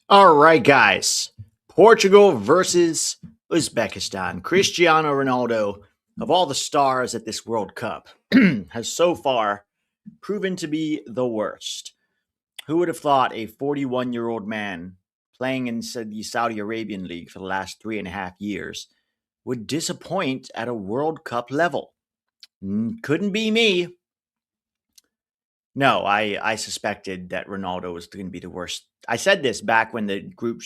All right, guys. Portugal versus Uzbekistan. Cristiano Ronaldo, of all the stars at this World Cup, has so far proven to be the worst. Who would have thought a 41-year-old man playing in the Saudi Arabian League for the last 3.5 years would disappoint at a World Cup level? Couldn't be me. No, I suspected that Ronaldo was going to be the worst. I said this back when the group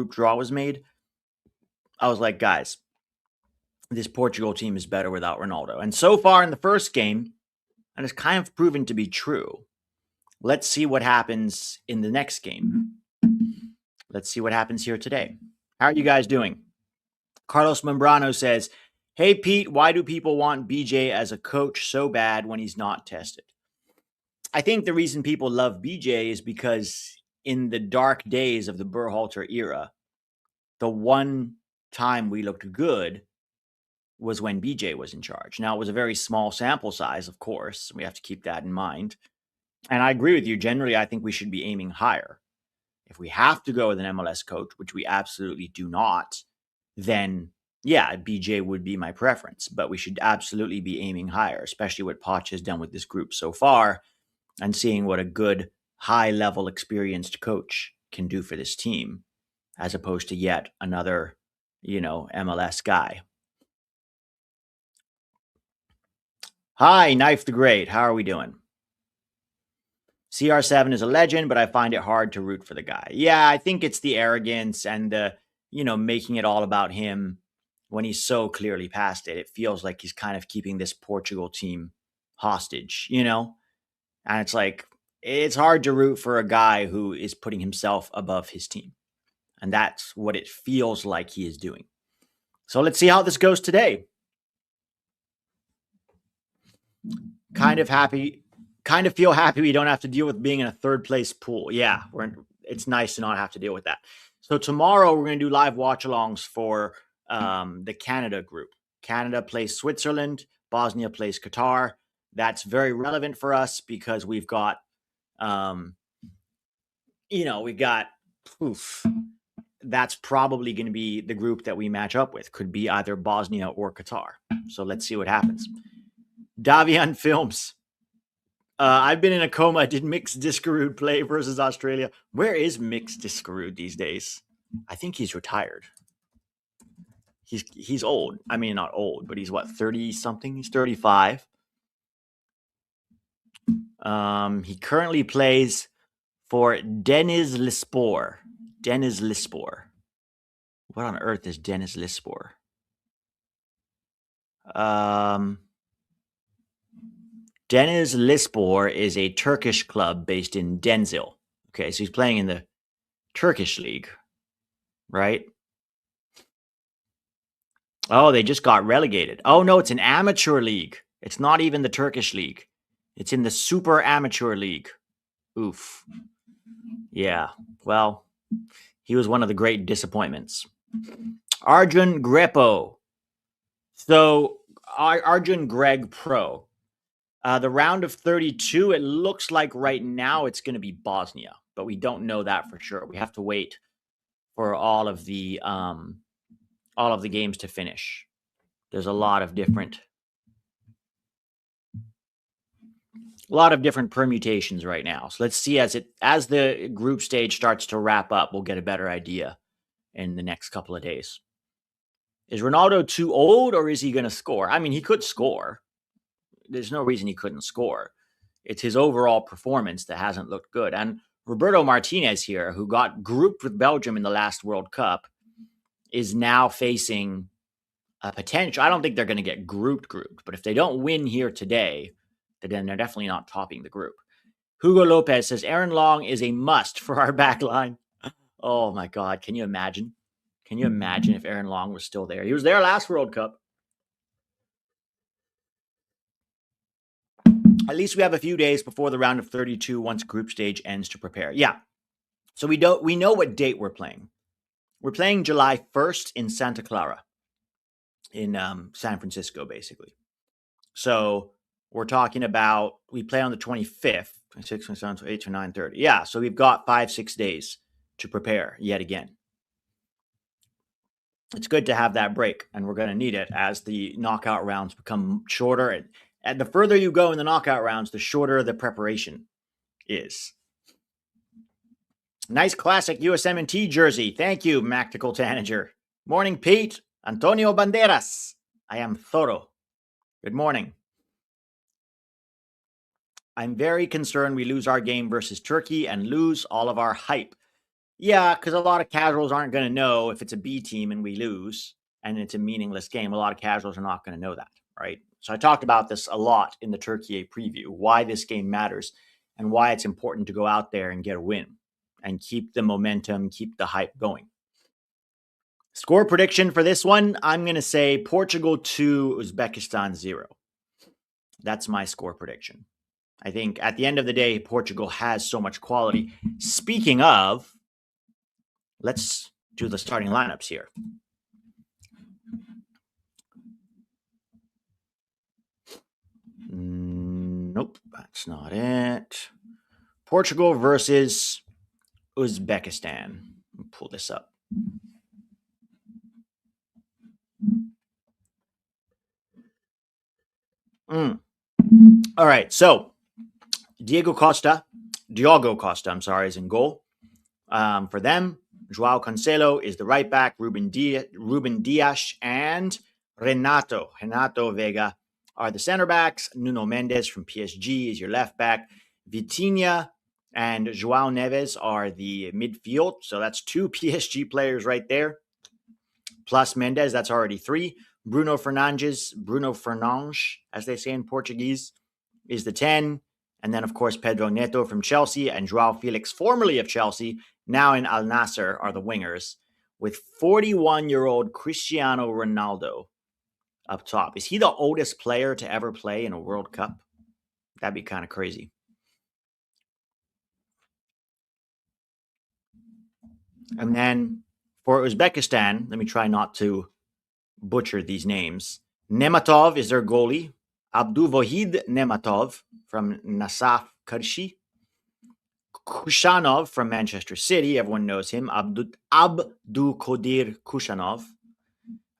draw was made. I was like, guys, this Portugal team is better without Ronaldo. And so far in the first game, and it's kind of proven to be true. Let's see what happens in the next game. Let's see what happens here today. How are you guys doing? Carlos Membrano says, "Hey Pete, why do people want BJ as a coach so bad when he's not tested?" I think the reason people love BJ is because in the dark days of the Berhalter era, the one time we looked good was when BJ was in charge. Now, it was a very small sample size, of course. We have to keep that in mind. And I agree with you. Generally, I think we should be aiming higher. If we have to go with an MLS coach, which we absolutely do not, then yeah, BJ would be my preference. But we should absolutely be aiming higher, especially what Poch has done with this group so far and seeing what a good, high level, experienced coach can do for this team, as opposed to yet another, MLS guy. Hi, Knife the Great. How are we doing? CR7 is a legend, but I find it hard to root for the guy. Yeah, I think it's the arrogance and the, making it all about him when he's so clearly past it. It feels like he's kind of keeping this Portugal team hostage, And it's like, it's hard to root for a guy who is putting himself above his team. And that's what it feels like he is doing. So let's see how this goes today. Kind of feel happy we don't have to deal with being in a third place pool. Yeah, it's nice to not have to deal with that. So tomorrow we're going to do live watch alongs for the Canada group. Canada plays Switzerland, Bosnia plays Qatar. That's very relevant for us because we've got, that's probably going to be the group that we match up with. Could be either Bosnia or Qatar. So let's see what happens. Davian Films. I've been in a coma. Did Mix Discarud play versus Australia? Where is Mix Discarud these days? I think he's retired. He's old. I mean, not old, but he's what, 30 something? He's 35. He currently plays for Denizlispor. Denizlispor. What on earth is Denizlispor? Denizlispor is a Turkish club based in Denzil. Okay, so he's playing in the Turkish league, right? Oh, they just got relegated. Oh, no, it's an amateur league. It's not even the Turkish league. It's in the Super Amateur League. Oof. Yeah, well, he was one of the great disappointments. Arjun Grepo. So, Arjun Greg Pro. The round of 32, it looks like right now it's going to be Bosnia, but we don't know that for sure. We have to wait for all of the games to finish. There's a lot of different permutations right now. So let's see as the group stage starts to wrap up, we'll get a better idea in the next couple of days. Is Ronaldo too old or is he going to score? I mean, he could score. There's no reason he couldn't score. It's his overall performance that hasn't looked good. And Roberto Martinez here, who got grouped with Belgium in the last World Cup, is now facing a potential. I don't think they're going to get grouped, but if they don't win here today, then they're definitely not topping the group. Hugo Lopez says Aaron Long is a must for our back line. Oh my God. Can you imagine? Can you imagine if Aaron Long was still there? He was there last World Cup. At least we have a few days before the round of 32 once group stage ends to prepare. Yeah. So we know what date we're playing. We're playing July 1st in Santa Clara in San Francisco, basically. So we're talking about, we play on the 25th, 26, 27, 28, 29, 30. Yeah, so we've got 5-6 days to prepare yet again. It's good to have that break, and we're going to need it as the knockout rounds become shorter. And the further you go in the knockout rounds, the shorter the preparation is. Nice classic USMNT jersey. Thank you, Mactical Tanager. Morning, Pete. Antonio Banderas. I am Thoro. Good morning. I'm very concerned we lose our game versus Turkey and lose all of our hype. Yeah, because a lot of casuals aren't going to know if it's a B team and we lose and it's a meaningless game. A lot of casuals are not going to know that, right? So I talked about this a lot in the Turkey preview, why this game matters and why it's important to go out there and get a win and keep the momentum, keep the hype going. Score prediction for this one, I'm going to say Portugal 2, Uzbekistan 0. That's my score prediction. I think at the end of the day, Portugal has so much quality. Speaking of, let's do the starting lineups here. Nope, that's not it. Portugal versus Uzbekistan. I'll pull this up. All right, so Diogo Costa, is in goal. For them, Joao Cancelo is the right back, Ruben Dias, and Renato Vega are the center backs. Nuno Mendes from PSG is your left back. Vitinha and Joao Neves are the midfield. So that's 2 PSG players right there. Plus Mendes, that's already 3. Bruno Fernandes, as they say in Portuguese, is the 10. And then, of course, Pedro Neto from Chelsea and Joao Felix, formerly of Chelsea, now in Al Nassr, are the wingers, with 41-year-old Cristiano Ronaldo up top. Is he the oldest player to ever play in a World Cup? That'd be kind of crazy. And then for Uzbekistan, let me try not to butcher these names. Nematov is their goalie. Abduvohid Nematov from Nasaf Karshi. Kushanov from Manchester City. Everyone knows him. Abdukodir Kushanov.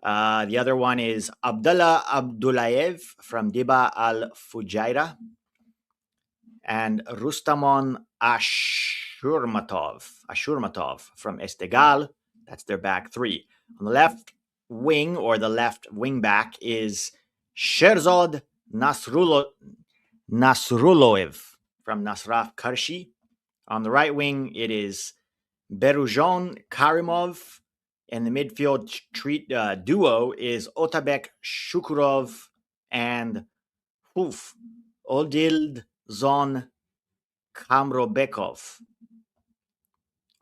The other one is Abdullah Abdullayev from Diba Al Fujairah. And Rustamon Ashurmatov from Estegal. That's their back 3. On the left wing, or the left wing back, is Sherzod Nasruloev from Nasraf Karshi. On the right wing, it is Berujon Karimov. And the midfield duo is Otabek Shukurov and Odildson Kamrobekov.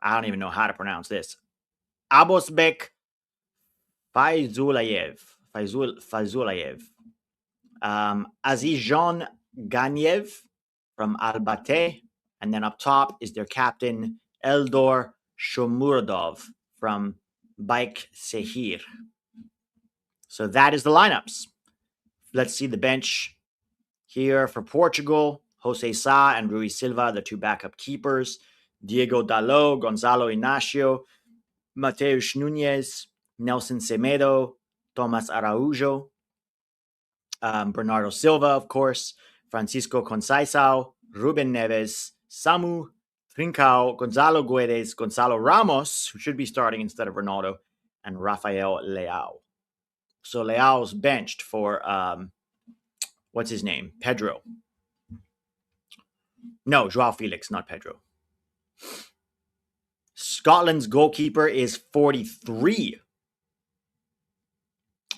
I don't even know how to pronounce this. Abosbek Fazulayev. Azizjon Ganiev from Albate. And then up top is their captain, Eldor Shomurodov from Baik Sehir. So that is the lineups. Let's see the bench here for Portugal. Jose Sa and Rui Silva, the 2 backup keepers. Diego Dalot, Gonzalo Inacio, Mateus Nunez, Nelson Semedo, Tomas Araujo, Bernardo Silva, of course, Francisco Conceição, Ruben Neves, Samu Trincao, Gonzalo Guedes, Gonzalo Ramos, who should be starting instead of Ronaldo, and Rafael Leao. So Leao's benched for, what's his name? Pedro. No, Joao Felix, not Pedro. Scotland's goalkeeper is 43.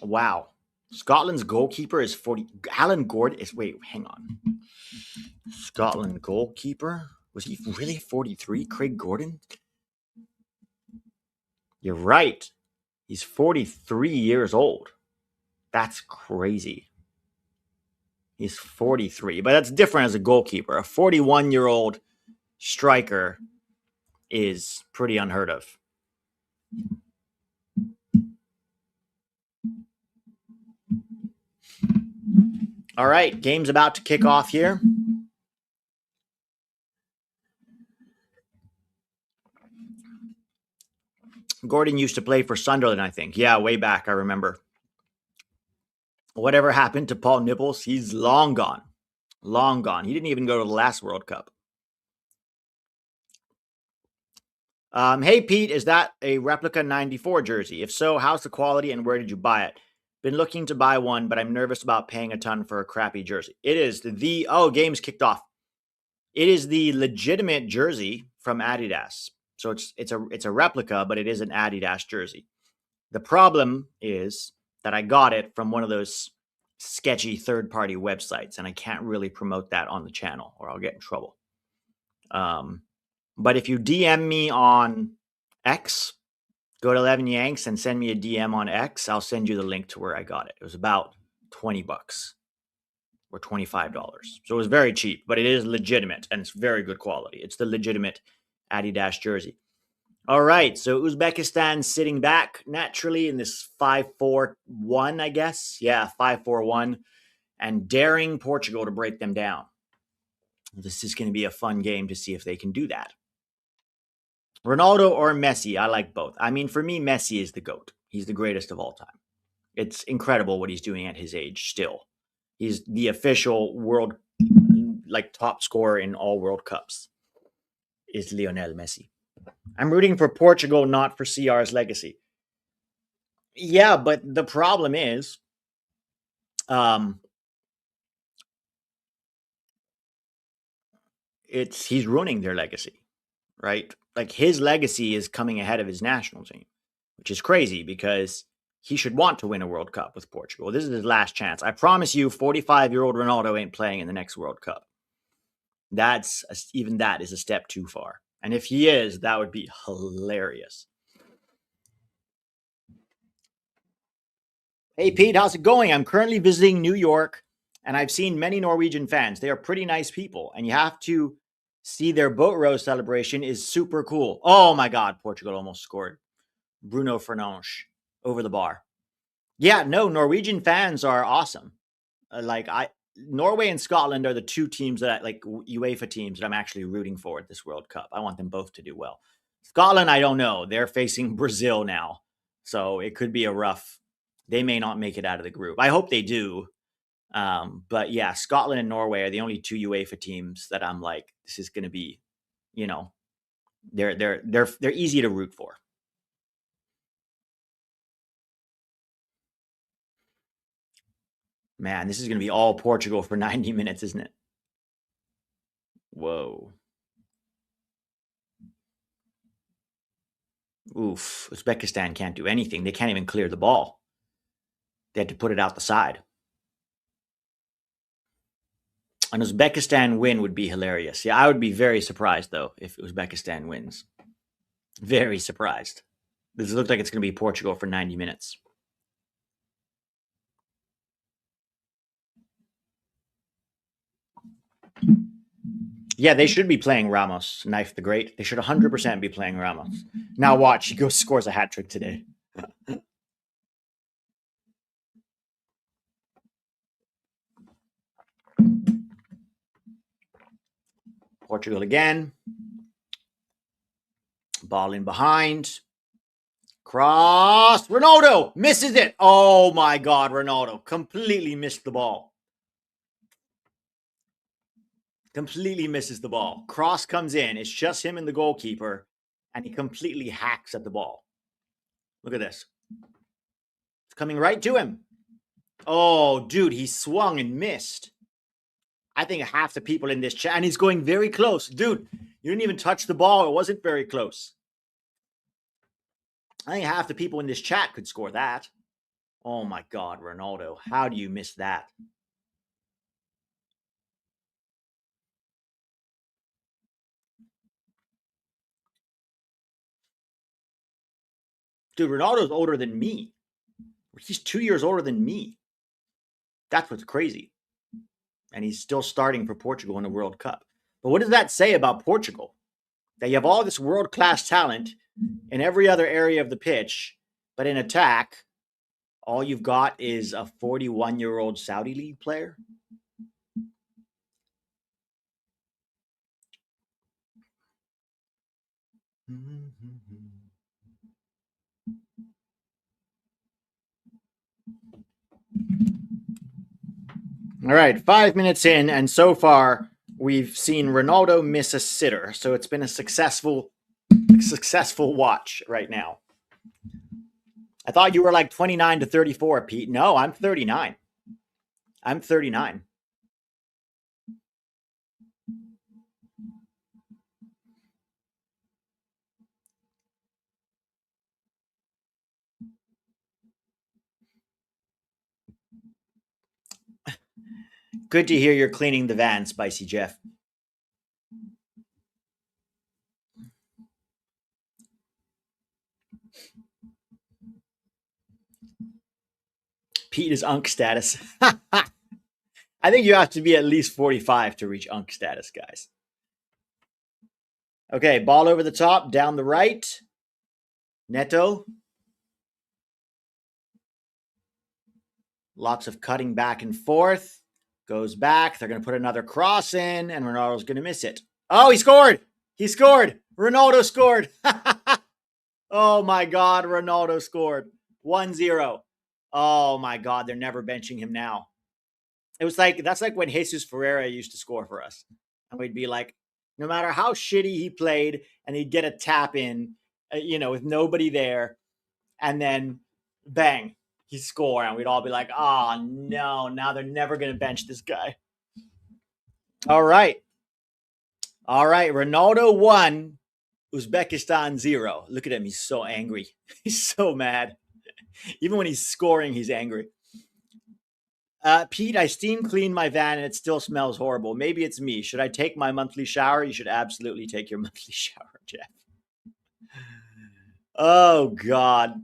Wow. Scotland's goalkeeper is 40. Alan Gordon is, wait, hang on. Scotland goalkeeper? Was he really 43? Craig Gordon? You're right. He's 43 years old. That's crazy. He's 43, but that's different as a goalkeeper. A 41-year-old striker is pretty unheard of. All right, game's about to kick off here. Gordon used to play for Sunderland, I think. Yeah, way back, I remember. Whatever happened to Paul Nibbles? He's long gone. Long gone. He didn't even go to the last World Cup. Hey, Pete, is that a replica 94 jersey? If so, how's the quality and where did you buy it? Been looking to buy one, but I'm nervous about paying a ton for a crappy jersey. It is the, game's kicked off. It is the legitimate jersey from Adidas. So it's a replica, but it is an Adidas jersey. The problem is that I got it from one of those sketchy third-party websites, and I can't really promote that on the channel or I'll get in trouble. But if you DM me on X, go to 11 Yanks and send me a DM on X, I'll send you the link to where I got it. It was about $20 or $25. So it was very cheap, but it is legitimate and it's very good quality. It's the legitimate Adidas jersey. All right, so Uzbekistan sitting back naturally in this 5-4-1, I guess. Yeah, 5-4-1, and daring Portugal to break them down. This is going to be a fun game to see if they can do that. Ronaldo or Messi, I like both. I mean, for me, Messi is the GOAT. He's the greatest of all time. It's incredible what he's doing at his age still. He's the official world, top scorer in all World Cups is Lionel Messi. I'm rooting for Portugal, not for CR's legacy. Yeah, but the problem is, he's ruining their legacy, right? Like his legacy is coming ahead of his national team, which is crazy because he should want to win a World Cup with Portugal. This is his last chance. I promise you, 45-year-old Ronaldo ain't playing in the next World Cup. Even that is a step too far. And if he is, that would be hilarious. Hey, Pete, how's it going? I'm currently visiting New York, and I've seen many Norwegian fans. They are pretty nice people, and you have to see their boat row celebration is super cool. Oh my God, Portugal almost scored. Bruno Fernandes over the bar. Yeah, no, Norwegian fans are awesome. Norway and Scotland are the two teams that UEFA teams that I'm actually rooting for at this World Cup. I want them both to do well. Scotland, I don't know. They're facing Brazil now, so it could be a rough. They may not make it out of the group. I hope they do. But yeah, Scotland and Norway are the only two UEFA teams that I'm like, this is going to be, they're easy to root for. Man, this is going to be all Portugal for 90 minutes, isn't it? Whoa. Oof. Uzbekistan can't do anything. They can't even clear the ball. They had to put it out the side. An Uzbekistan win would be hilarious. Yeah, I would be very surprised, though, if Uzbekistan wins. Very surprised. This looks like it's going to be Portugal for 90 minutes. Yeah, they should be playing Ramos, Knife the Great. They should 100% be playing Ramos. Now watch, he scores a hat trick today. Portugal again. Ball in behind. Cross. Ronaldo misses it. Oh my God, Ronaldo completely missed the ball. Completely misses the ball. Cross comes in. It's just him and the goalkeeper, and he completely hacks at the ball. Look at this. It's coming right to him. Oh, dude, he swung and missed. I think half the people in this chat, and he's going very close. Dude, you didn't even touch the ball. It wasn't very close. I think half the people in this chat could score that. Oh my God, Ronaldo. How do you miss that? Dude, Ronaldo's older than me. He's 2 years older than me. That's what's crazy. And he's still starting for Portugal in the World Cup. But what does that say about Portugal? That you have all this world-class talent in every other area of the pitch, but in attack, all you've got is a 41-year-old Saudi League player? All right, 5 minutes in, and so far we've seen Ronaldo miss a sitter. So it's been a successful watch right now. I thought you were like 29 to 34, Pete. No, I'm 39. I'm 39. Good to hear you're cleaning the van, Spicy Jeff. Pete is Unk status. I think you have to be at least 45 to reach Unk status, guys. Okay, ball over the top, down the right. Neto. Lots of cutting back and forth. Goes back. They're going to put another cross in, and Ronaldo's going to miss it. Oh, he scored. He scored. Ronaldo scored. Oh, my God. Ronaldo scored. 1-0. Oh, my God. They're never benching him now. It was like, that's like when Jesus Ferreira used to score for us. And we'd be like, no matter how shitty he played, and he'd get a tap in, with nobody there. And then bang, he score. And we'd all be like, oh, no, now they're never going to bench this guy. All right. Ronaldo 1, Uzbekistan 0. Look at him. He's so angry. He's so mad. Even when he's scoring, he's angry. Pete, I steam cleaned my van and it still smells horrible. Maybe it's me. Should I take my monthly shower? You should absolutely take your monthly shower, Jeff. Oh, God.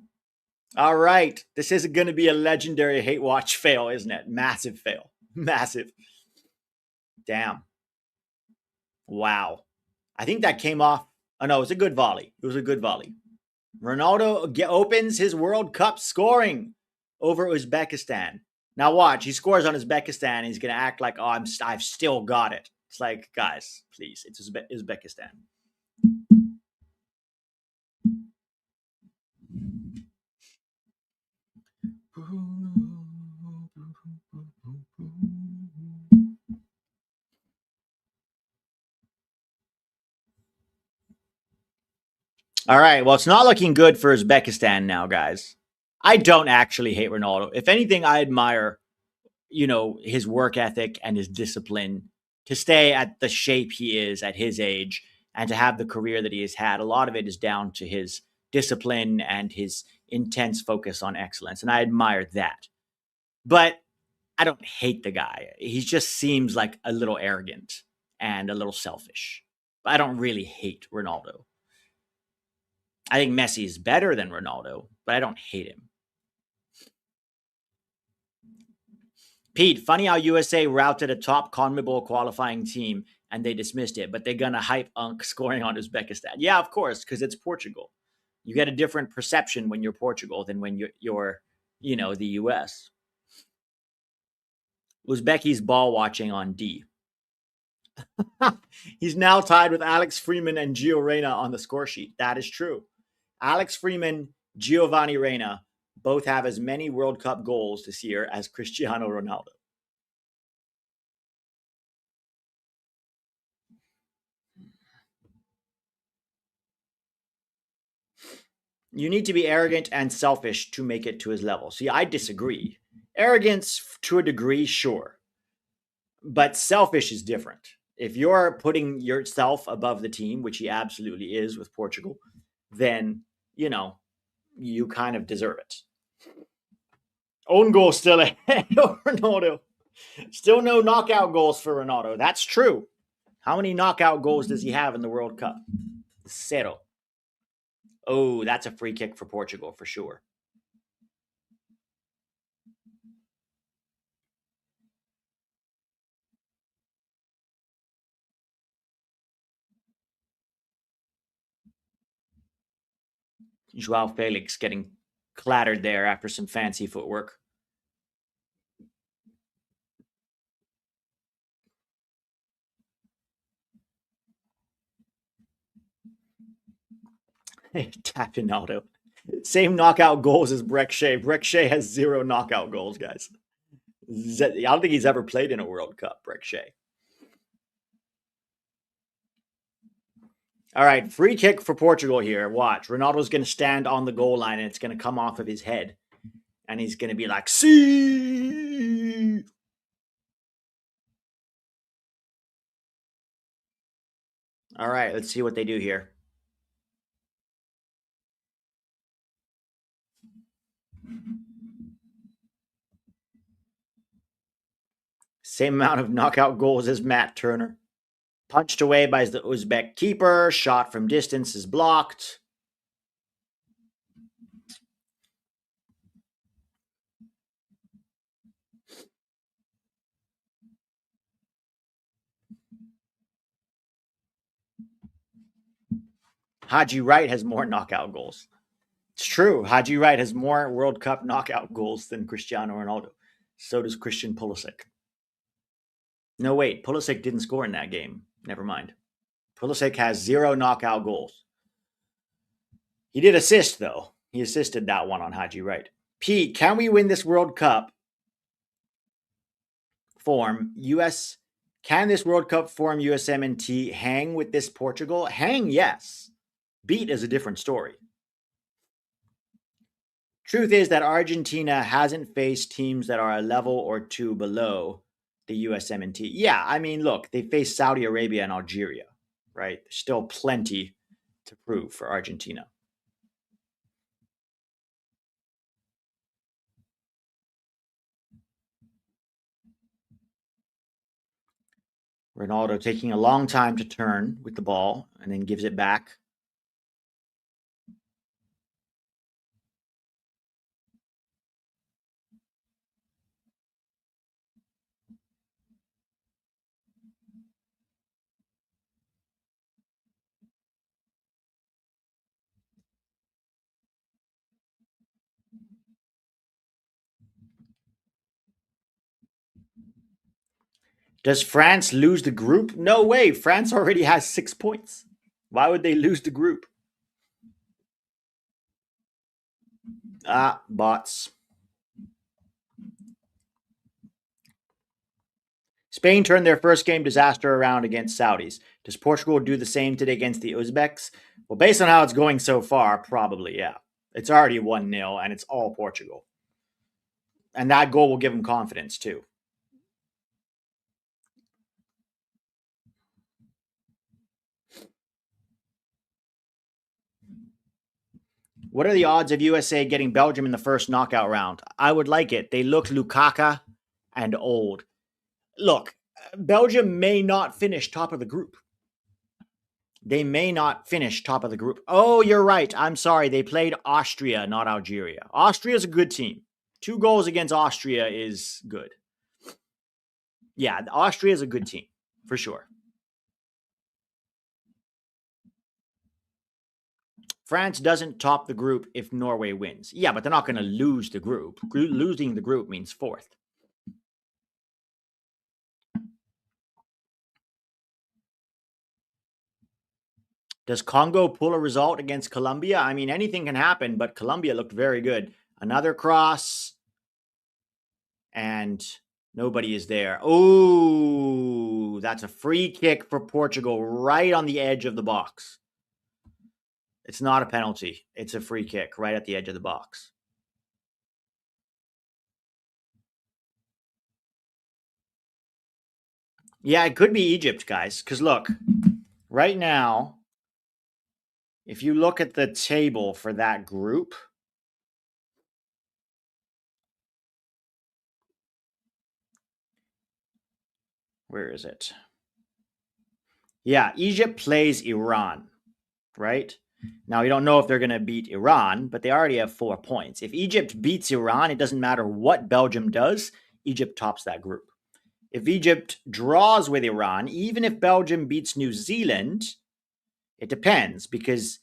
All right. This is going to be a legendary hate watch fail, isn't it? Massive fail. Massive. Damn. Wow. I think that came off. Oh, no, it was a good volley. It was a good volley. Ronaldo opens his World Cup scoring over Uzbekistan. Now watch, he scores on Uzbekistan. He's going to act like, oh, I've still got it. It's like, guys, please, it's Uzbekistan. All right, well, it's not looking good for Uzbekistan now, guys. I don't actually hate Ronaldo. If anything, I admire, his work ethic and his discipline to stay at the shape he is at his age and to have the career that he has had. A lot of it is down to his discipline and his intense focus on excellence. And I admire that. But I don't hate the guy. He just seems like a little arrogant and a little selfish. But I don't really hate Ronaldo. I think Messi is better than Ronaldo, but I don't hate him. Pete, funny how USA routed a top CONMEBOL qualifying team and they dismissed it, but they're going to hype Unk scoring on Uzbekistan. Yeah, of course, because it's Portugal. You get a different perception when you're Portugal than when you're the US. Uzbeki's ball watching on D. He's now tied with Alex Freeman and Gio Reyna on the score sheet. That is true. Alex Freeman, Giovanni Reyna both have as many World Cup goals this year as Cristiano Ronaldo. You need to be arrogant and selfish to make it to his level. See, I disagree. Arrogance to a degree, sure. But selfish is different. If you're putting yourself above the team, which he absolutely is with Portugal, then, you kind of deserve it. Own goal still ahead of Ronaldo. Still no knockout goals for Ronaldo. That's true. How many knockout goals does he have in the World Cup? 0. Oh, that's a free kick for Portugal for sure. Joao Felix getting clattered there after some fancy footwork. Tap Ronaldo. Same knockout goals as Brek Shea. Brek Shea has 0 knockout goals, guys. I don't think he's ever played in a World Cup, Brek Shea. All right, free kick for Portugal here. Watch. Ronaldo's going to stand on the goal line and it's going to come off of his head. And he's going to be like, see. All right, let's see what they do here. Same amount of knockout goals as Matt Turner. Punched away by the Uzbek keeper. Shot from distance is blocked. Haji Wright has more knockout goals. It's true. Haji Wright has more World Cup knockout goals than Cristiano Ronaldo. So does Christian Pulisic. No, wait. Pulisic didn't score in that game. Never mind. Pulisic has 0 knockout goals. He did assist, though. He assisted that one on Haji Wright. Pete, can we win this World Cup form? Can this World Cup form USMNT hang with this Portugal? Hang, yes. Beat is a different story. Truth is that Argentina hasn't faced teams that are a level or 2 below the USMNT. Yeah, I mean, look, they faced Saudi Arabia and Algeria, right? There's still plenty to prove for Argentina. Ronaldo taking a long time to turn with the ball and then gives it back. Does France lose the group? No way. France already has 6 points. Why would they lose the group? Bots. Spain turned their first game disaster around against Saudis. Does Portugal do the same today against the Uzbeks? Well, based on how it's going so far, probably, yeah. It's already 1-0, and it's all Portugal. And that goal will give them confidence, too. What are the odds of USA getting Belgium in the first knockout round? I would like it. They look Lukaku and old. Look, Belgium may not finish top of the group. They may not finish top of the group. Oh, you're right. I'm sorry. They played Austria, not Algeria. Austria's a good team. 2 goals against Austria is good. Yeah, Austria is a good team, for sure. France doesn't top the group if Norway wins. Yeah, but they're not going to lose the group. Losing the group means 4th. Does Congo pull a result against Colombia? I mean, anything can happen, but Colombia looked very good. Another cross, and nobody is there. Oh, that's a free kick for Portugal right on the edge of the box. It's not a penalty. It's a free kick right at the edge of the box. Yeah, it could be Egypt, guys. Because look, right now, if you look at the table for that group, where is it? Yeah, Egypt plays Iran, right? Now, we don't know if they're going to beat Iran, but they already have 4 points. If Egypt beats Iran, it doesn't matter what Belgium does, Egypt tops that group. If Egypt draws with Iran, even if Belgium beats New Zealand, it depends because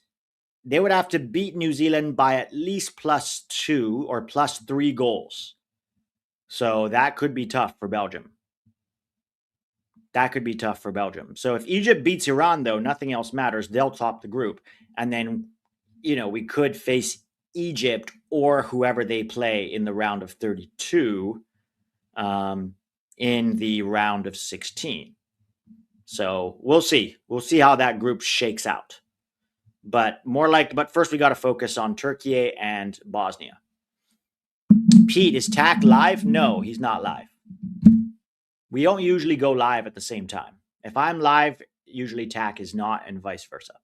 they would have to beat New Zealand by at least +2 or +3 goals. So that could be tough for Belgium. That could be tough for Belgium. So if Egypt beats Iran, though, nothing else matters. They'll top the group. And then, we could face Egypt or whoever they play in the round of 32 in the round of 16. So we'll see. We'll see how that group shakes out. But first we got to focus on Turkey and Bosnia. Pete, is Tack live? No, he's not live. We don't usually go live at the same time. If I'm live, usually Tack is not, and vice versa.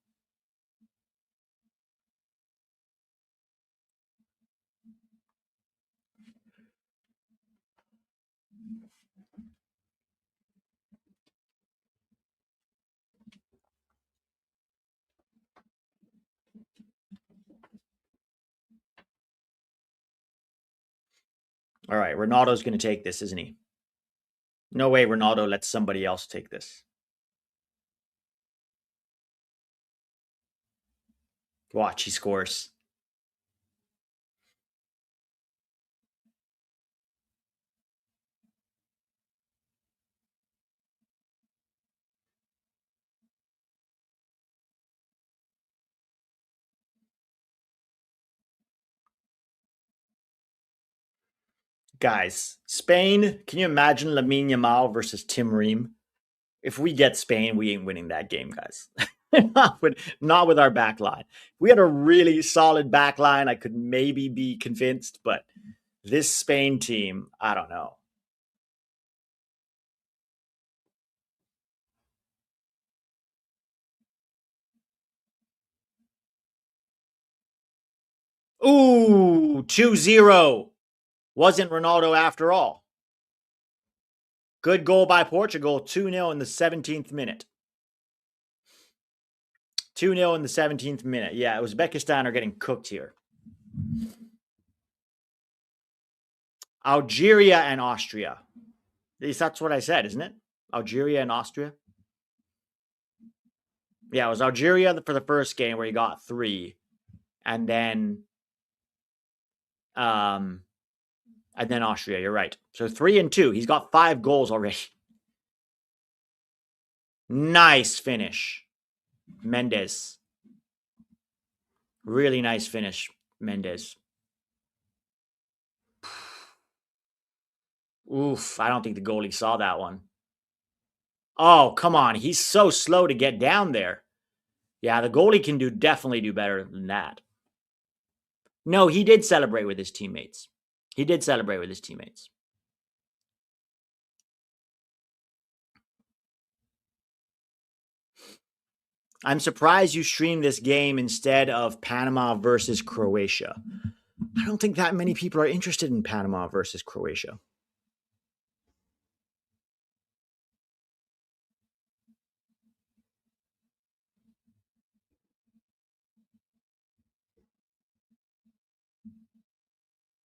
All right, Ronaldo's going to take this, isn't he? No way Ronaldo lets somebody else take this. Watch, he scores. Guys, Spain, can you imagine Lamine Yamal versus Tim Ream? If we get Spain, we ain't winning that game, guys. not with our back line. If we had a really solid back line, I could maybe be convinced, but this Spain team, I don't know. Ooh, 2-0. Wasn't Ronaldo after all. Good goal by Portugal, 2-0 in the 17th minute. 2-0 in the 17th minute. Yeah, Uzbekistan are getting cooked here. Algeria and Austria. At least that's what I said, isn't it? Algeria and Austria. Yeah, it was Algeria for the first game where he got 3. And then Austria, you're right. So 3 and 2. He's got 5 goals already. Nice finish. Mendes. Really nice finish, Mendes. Oof, I don't think the goalie saw that one. Oh, come on. He's so slow to get down there. Yeah, the goalie can definitely do better than that. No, he did celebrate with his teammates. He did celebrate with his teammates. I'm surprised you streamed this game instead of Panama versus Croatia. I don't think that many people are interested in Panama versus Croatia.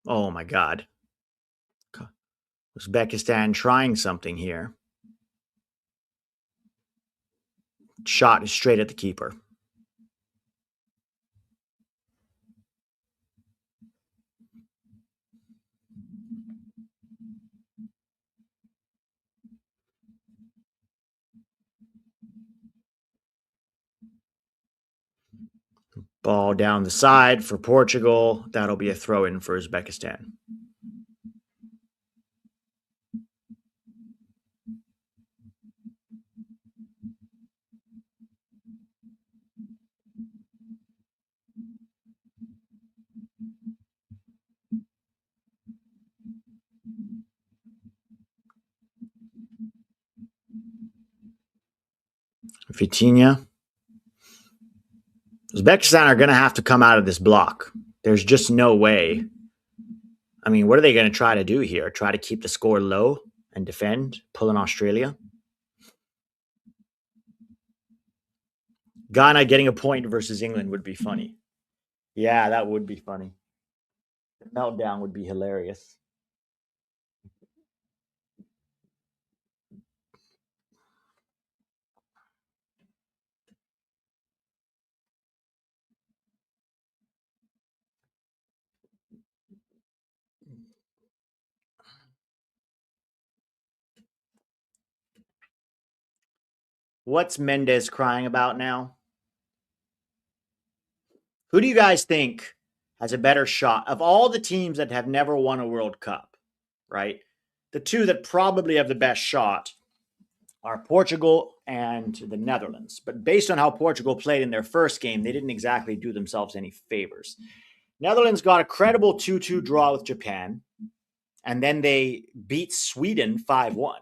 Oh my God. Uzbekistan trying something here. Shot is straight at the keeper. Ball down the side for Portugal. That'll be a throw in for Uzbekistan. Vitinha. Uzbekistan are going to have to come out of this block. There's just no way. I mean, what are they going to try to do here? Try to keep the score low and defend, pull in Australia? Ghana getting a point versus England would be funny. Yeah, that would be funny. The meltdown would be hilarious. What's Mendes crying about now? Who do you guys think has a better shot of all the teams that have never won a World Cup, right? The two that probably have the best shot are Portugal and the Netherlands. But based on how Portugal played in their first game, they didn't exactly do themselves any favors. Netherlands got a credible 2-2 draw with Japan, and then they beat Sweden 5-1.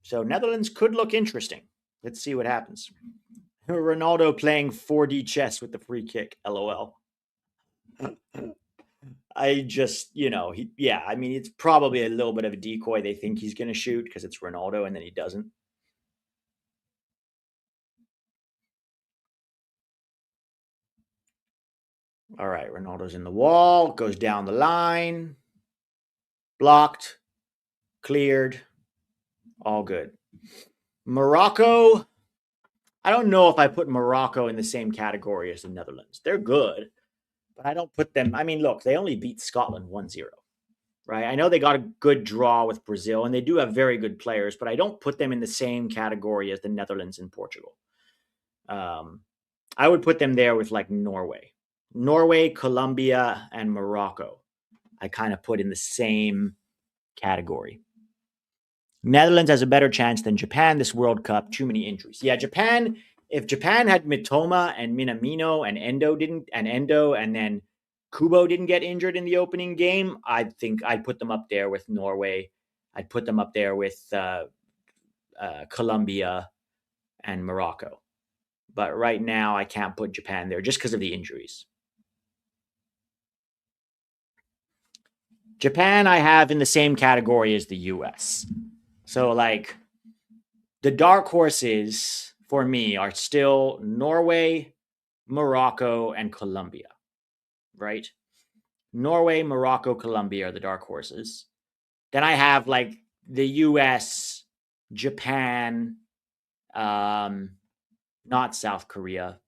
So Netherlands could look interesting. Let's see what happens. Ronaldo playing 4D chess with the free kick. LOL. I just, I mean, it's probably a little bit of a decoy. They think he's going to shoot because it's Ronaldo, and then he doesn't. All right, Ronaldo's in the wall, goes down the line, blocked, cleared, all good. Morocco, I don't know if I put Morocco in the same category as the Netherlands. They're good, but I don't put them. I mean, look, they only beat Scotland 1-0, right? I know they got a good draw with Brazil, and they do have very good players, but I don't put them in the same category as the Netherlands and Portugal. I would put them there with like Norway, Colombia, and Morocco. I kind of put in the same category. Netherlands has a better chance than Japan this World Cup. Too many injuries. Yeah, Japan. If Japan had Mitoma and Minamino and Endo and then Kubo didn't get injured in the opening game, I think I'd put them up there with Norway. I'd put them up there with Colombia and Morocco. But right now, I can't put Japan there just because of the injuries. Japan, I have in the same category as the US. So, like, the dark horses for me are still Norway, Morocco, and Colombia, right? Norway, Morocco, Colombia are the dark horses. Then I have, like, the US, Japan, not South Korea.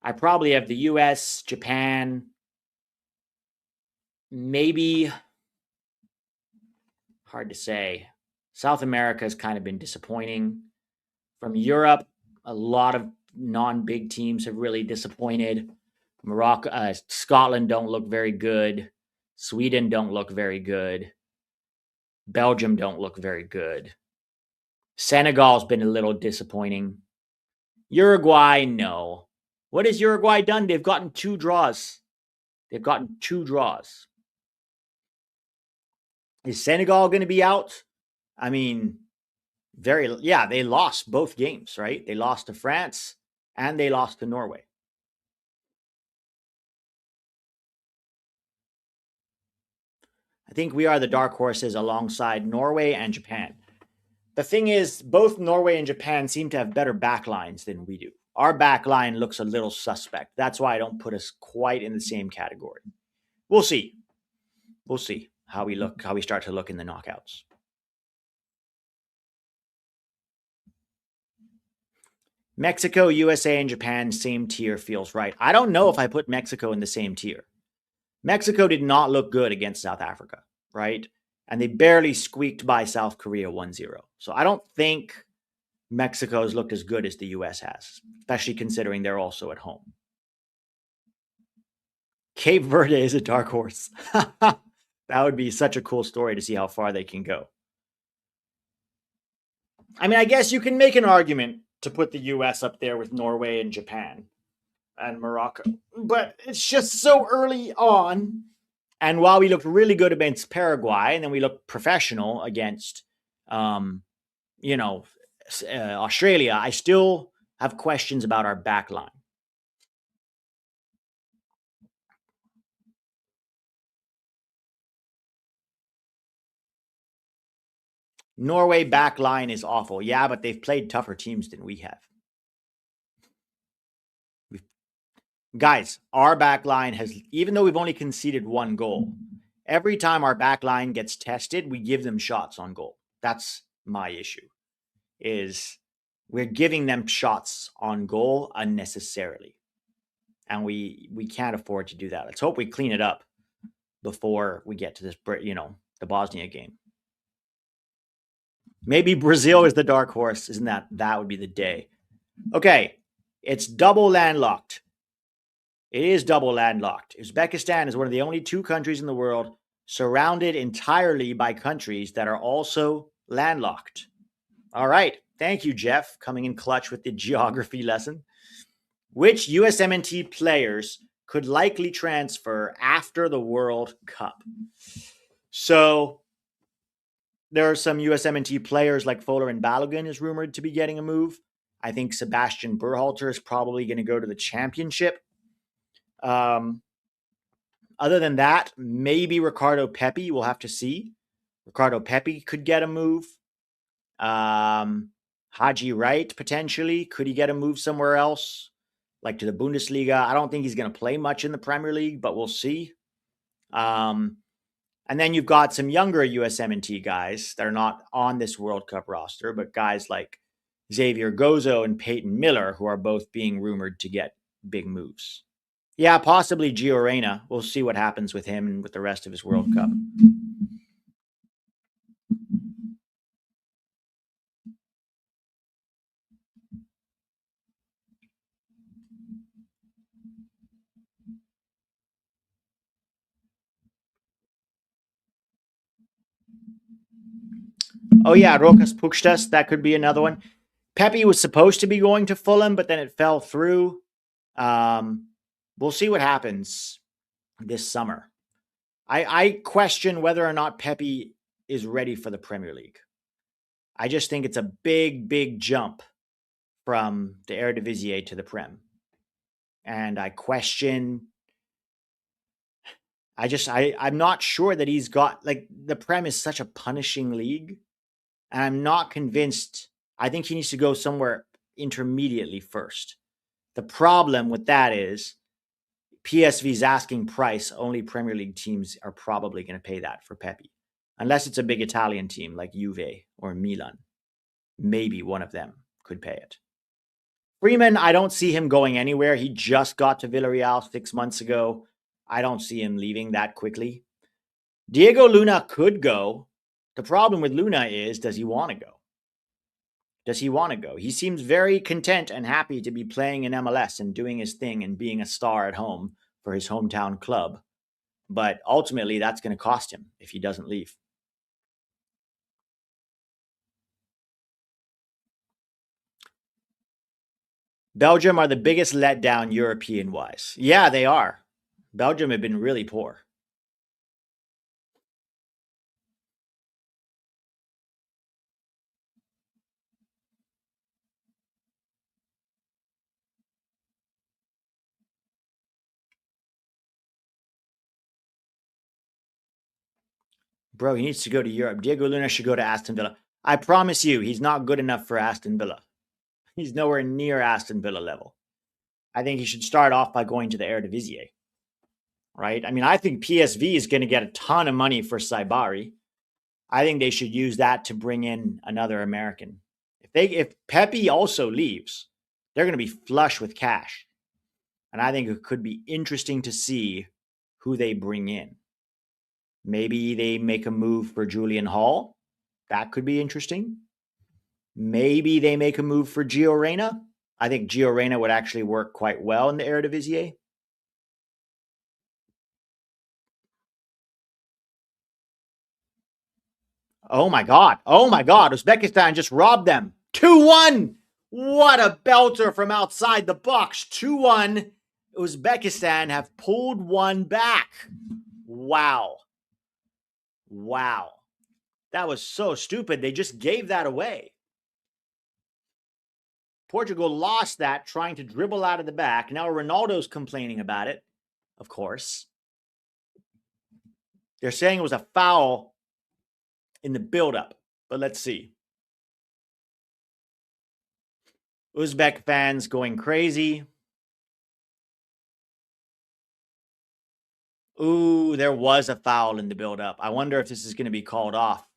I probably have the US, Japan, maybe, hard to say. South America has kind of been disappointing. From Europe, a lot of non-big teams have really disappointed. Morocco, Scotland don't look very good. Sweden don't look very good. Belgium don't look very good. Senegal's been a little disappointing. Uruguay, no. What has Uruguay done? They've gotten 2 draws. Is Senegal going to be out? I mean, they lost both games, right? They lost to France and they lost to Norway. I think we are the dark horses alongside Norway and Japan. The thing is, both Norway and Japan seem to have better backlines than we do. Our backline looks a little suspect. That's why I don't put us quite in the same category. We'll see. We'll see how we start to look in the knockouts. Mexico, USA, and Japan, same tier feels right. I don't know if I put Mexico in the same tier. Mexico did not look good against South Africa, right? And they barely squeaked by South Korea 1-0. So I don't think Mexico's looked as good as the US has, especially considering they're also at home. Cape Verde is a dark horse. That would be such a cool story to see how far they can go. I mean, I guess you can make an argument to put the US up there with Norway and Japan and Morocco, but it's just so early on. And while we looked really good against Paraguay, and then we looked professional against, Australia, I still have questions about our back line. Norway back line is awful. Yeah, but they've played tougher teams than we have. Guys, our back line has, even though we've only conceded 1 goal, every time our back line gets tested, we give them shots on goal. That's my issue, is we're giving them shots on goal unnecessarily. And we can't afford to do that. Let's hope we clean it up before we get to this, the Bosnia game. Maybe Brazil is the dark horse. Isn't that would be the day. Okay, it's double landlocked. It is double landlocked. Uzbekistan is one of the only two countries in the world surrounded entirely by countries that are also landlocked. All right. Thank you, Jeff, coming in clutch with the geography lesson. Which USMNT players could likely transfer after the World Cup? So there are some USMNT players like Fowler and Balogun is rumored to be getting a move. I think Sebastian Berhalter is probably going to go to the championship. Other than that, maybe Ricardo Pepi. We'll have to see. Ricardo Pepi could get a move. Haji Wright potentially. Could he get a move somewhere else? Like to the Bundesliga. I don't think he's going to play much in the Premier League, but we'll see. And then you've got some younger USMNT guys that are not on this World Cup roster, but guys like Xavier Gozo and Peyton Miller, who are both being rumored to get big moves. Yeah, possibly Gio Reyna. We'll see what happens with him and with the rest of his World Cup. Oh, yeah, Rokas Pukstas. That could be another one. Pepe was supposed to be going to Fulham, but then it fell through. We'll see what happens this summer. I question whether or not Pepe is ready for the Premier League. I just think it's a big, big jump from the Eredivisie to the Prem. And I question, I'm not sure that he's got, like, the Prem is such a punishing league. And I'm not convinced. I think he needs to go somewhere intermediately first. The problem with that is PSV's asking price, only Premier League teams are probably going to pay that for Pepe. Unless it's a big Italian team like Juve or Milan. Maybe one of them could pay it. Freeman, I don't see him going anywhere. He just got to Villarreal 6 months ago. I don't see him leaving that quickly. Diego Luna could go. The problem with Luna is, does he want to go? Does he want to go? He seems very content and happy to be playing in MLS and doing his thing and being a star at home for his hometown club. But ultimately, that's going to cost him if he doesn't leave. Belgium are the biggest letdown European-wise. Yeah, they are. Belgium have been really poor. Bro, he needs to go to Europe. Diego Luna should go to Aston Villa. I promise you, he's not good enough for Aston Villa. He's nowhere near Aston Villa level. I think he should start off by going to the Eredivisie. Right? I mean, I think PSV is going to get a ton of money for Saibari. I think they should use that to bring in another American. If Pepe also leaves, they're going to be flush with cash. And I think it could be interesting to see who they bring in. Maybe they make a move for Julian Hall. That could be interesting. Maybe they make a move for Gio Reyna. I think Gio Reyna would actually work quite well in the Eredivisie. Oh my God. Oh my God. Uzbekistan just robbed them. 2-1. What a belter from outside the box. 2-1. Uzbekistan have pulled one back. Wow. Wow. That was so stupid. They just gave that away. Portugal lost that trying to dribble out of the back. Now Ronaldo's complaining about it, of course. They're saying it was a foul in the buildup, but let's see. Uzbek fans going crazy. Ooh, there was a foul in the buildup. I wonder if this is going to be called off.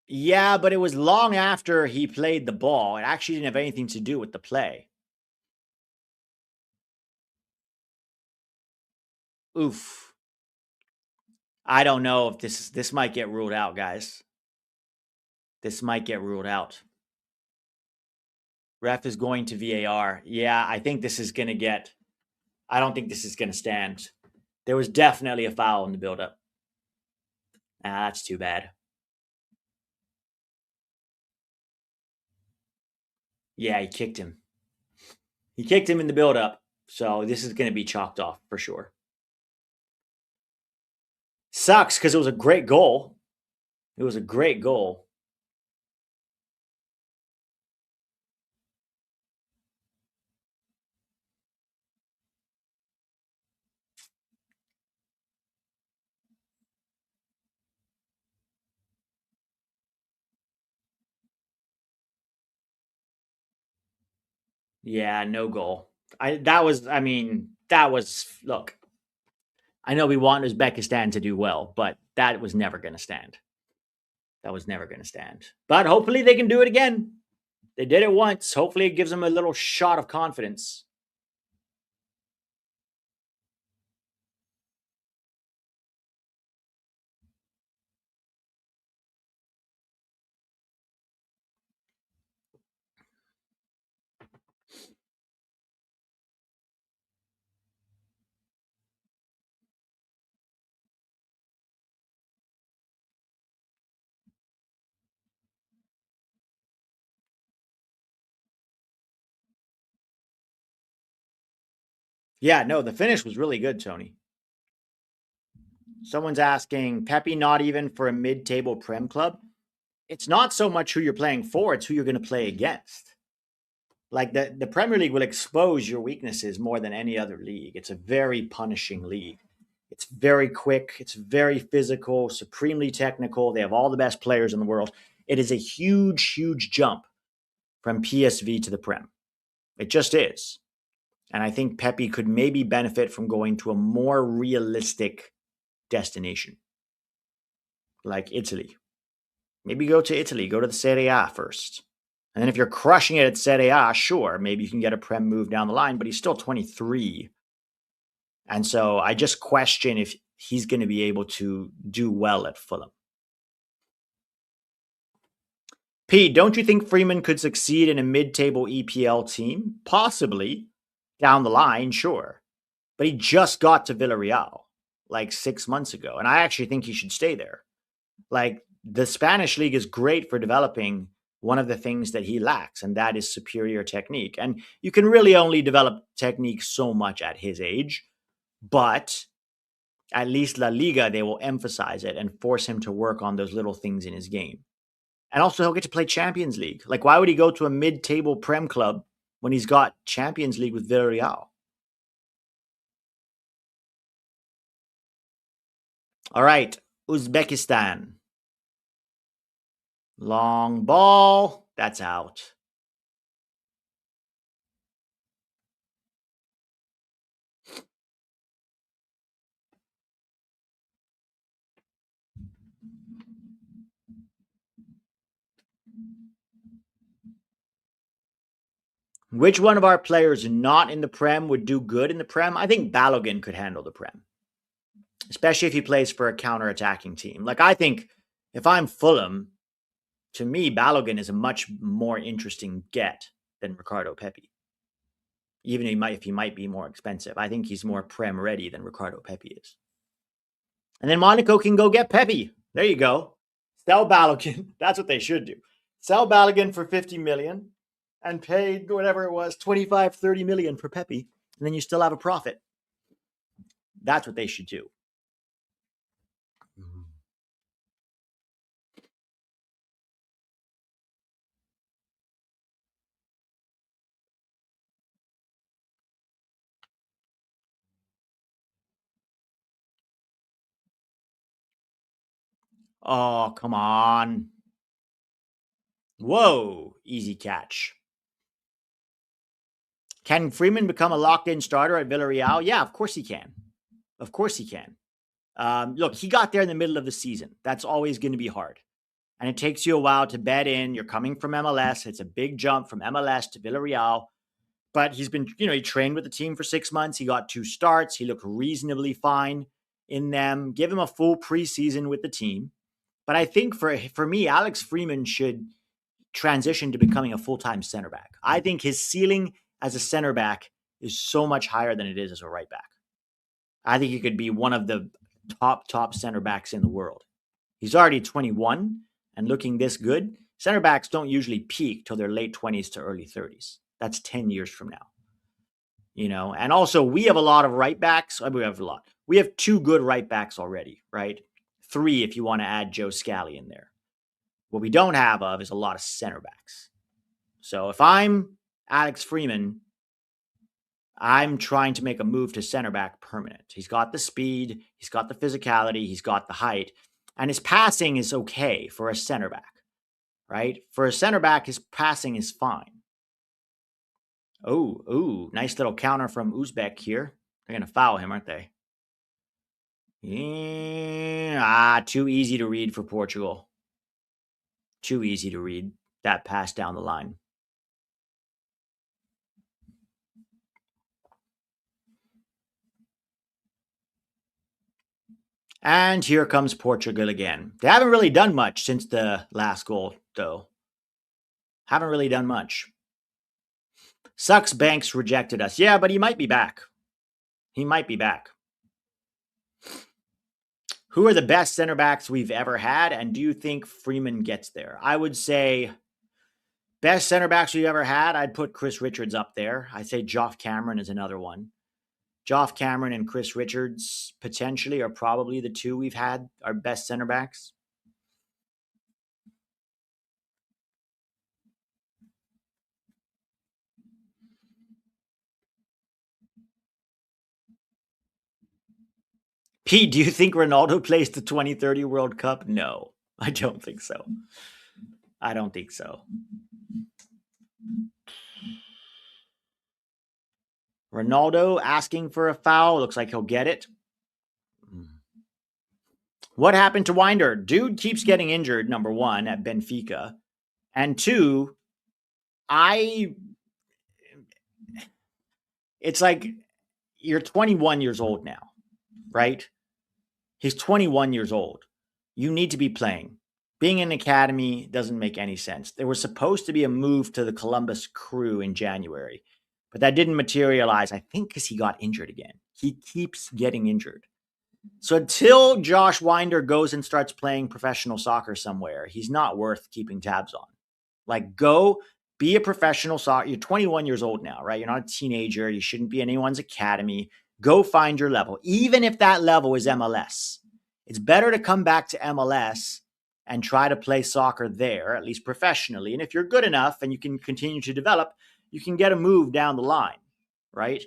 Yeah, but it was long after he played the ball. It actually didn't have anything to do with the play. Oof. I don't know if this might get ruled out, guys. This might get ruled out. Ref is going to VAR. Yeah, I think this is going to get. I don't think this is going to stand. There was definitely a foul in the build-up. That's too bad. Yeah, he kicked him. He kicked him in the build-up. So this is going to be chalked off for sure. Sucks because it was a great goal. It was a great goal. Yeah, no goal. That was look. I know we want Uzbekistan to do well, but that was never going to stand. That was never going to stand. But hopefully they can do it again. They did it once. Hopefully it gives them a little shot of confidence. Yeah, no, the finish was really good, Tony. Someone's asking, Pepe not even for a mid-table Prem club? It's not so much who you're playing for, it's who you're going to play against. Like the Premier League will expose your weaknesses more than any other league. It's a very punishing league. It's very quick, it's very physical, supremely technical. They have all the best players in the world. It is a huge, huge jump from PSV to the Prem. It just is. And I think Pepe could maybe benefit from going to a more realistic destination, like Italy. Maybe go to Italy, go to the Serie A first. And then if you're crushing it at Serie A, sure, maybe you can get a Prem move down the line, but he's still 23. And so I just question if he's going to be able to do well at Fulham. Pete, don't you think Freeman could succeed in a mid-table EPL team? Possibly. Down the line, sure. But he just got to Villarreal like 6 months ago. And I actually think he should stay there. Like, the Spanish league is great for developing one of the things that he lacks, and that is superior technique. And you can really only develop technique so much at his age, but at least La Liga, they will emphasize it and force him to work on those little things in his game. And also, he'll get to play Champions League. Like, why would he go to a mid-table Prem club when he's got Champions League with Villarreal? All right, Uzbekistan. Long ball. That's out. Which one of our players not in the Prem would do good in the Prem? I think Balogun could handle the Prem, especially if he plays for a counter-attacking team. Like, I think if I'm Fulham, to me, Balogun is a much more interesting get than Ricardo Pepi. Even if he might be more expensive. I think he's more Prem ready than Ricardo Pepi is. And then Monaco can go get Pepi. There you go. Sell Balogun. That's what they should do. Sell Balogun for 50 million and pay whatever it was, 25, 30 million for Pepi. And then you still have a profit. That's what they should do. Oh, come on. Whoa. Easy catch. Can Freeman become a locked-in starter at Villarreal? Yeah, of course he can. Of course he can. Look, he got there in the middle of the season. That's always going to be hard. And it takes you a while to bed in. You're coming from MLS. It's a big jump from MLS to Villarreal. But he's been, he trained with the team for 6 months. He got 2 starts. He looked reasonably fine in them. Give him a full preseason with the team. But I think for me, Alex Freeman should transition to becoming a full-time center back. I think his ceiling as a center back is so much higher than it is as a right back. I think he could be one of the top center backs in the world. He's already 21 and looking this good. Center backs don't usually peak till their late 20s to early 30s. That's 10 years from now. And also we have a lot of right backs. We have a lot. We have two good right backs already, right? Three if you want to add Joe Scally in there. What we don't have of is a lot of center backs. So if I'm Alex Freeman, I'm trying to make a move to center back permanent. He's got the speed, he's got the physicality, he's got the height, and his passing is okay for a center back, right? For a center back, his passing is fine. Oh, nice little counter from Uzbek here. They're going to foul him, aren't they? Yeah, too easy to read for Portugal. Too easy to read that pass down the line. And here comes Portugal again. They haven't really done much since the last goal, though. Haven't really done much. Sucks Banks rejected us. Yeah, but he might be back. He might be back. Who are the best center backs we've ever had? And do you think Freeman gets there? I would say best center backs we've ever had, I'd put Chris Richards up there. I'd say Geoff Cameron is another one. Geoff Cameron and Chris Richards potentially are probably the two we've had, our best center backs. Pete, do you think Ronaldo plays the 2030 World Cup? No, I don't think so. I don't think so. Ronaldo asking for a foul. Looks like he'll get it. What happened to Winder? Dude keeps getting injured, number one, at Benfica. And two, it's like you're 21 years old now, right? He's 21 years old. You need to be playing. Being in an academy doesn't make any sense. There was supposed to be a move to the Columbus Crew in January, but that didn't materialize, I think, because he got injured again. He keeps getting injured. So until Josh Winder goes and starts playing professional soccer somewhere, he's not worth keeping tabs on. Like, go be a professional soccer. You're 21 years old now, right? You're not a teenager. You shouldn't be in anyone's academy. Go find your level, even if that level is MLS. It's better to come back to MLS and try to play soccer there, at least professionally. And if you're good enough and you can continue to develop, you can get a move down the line, right?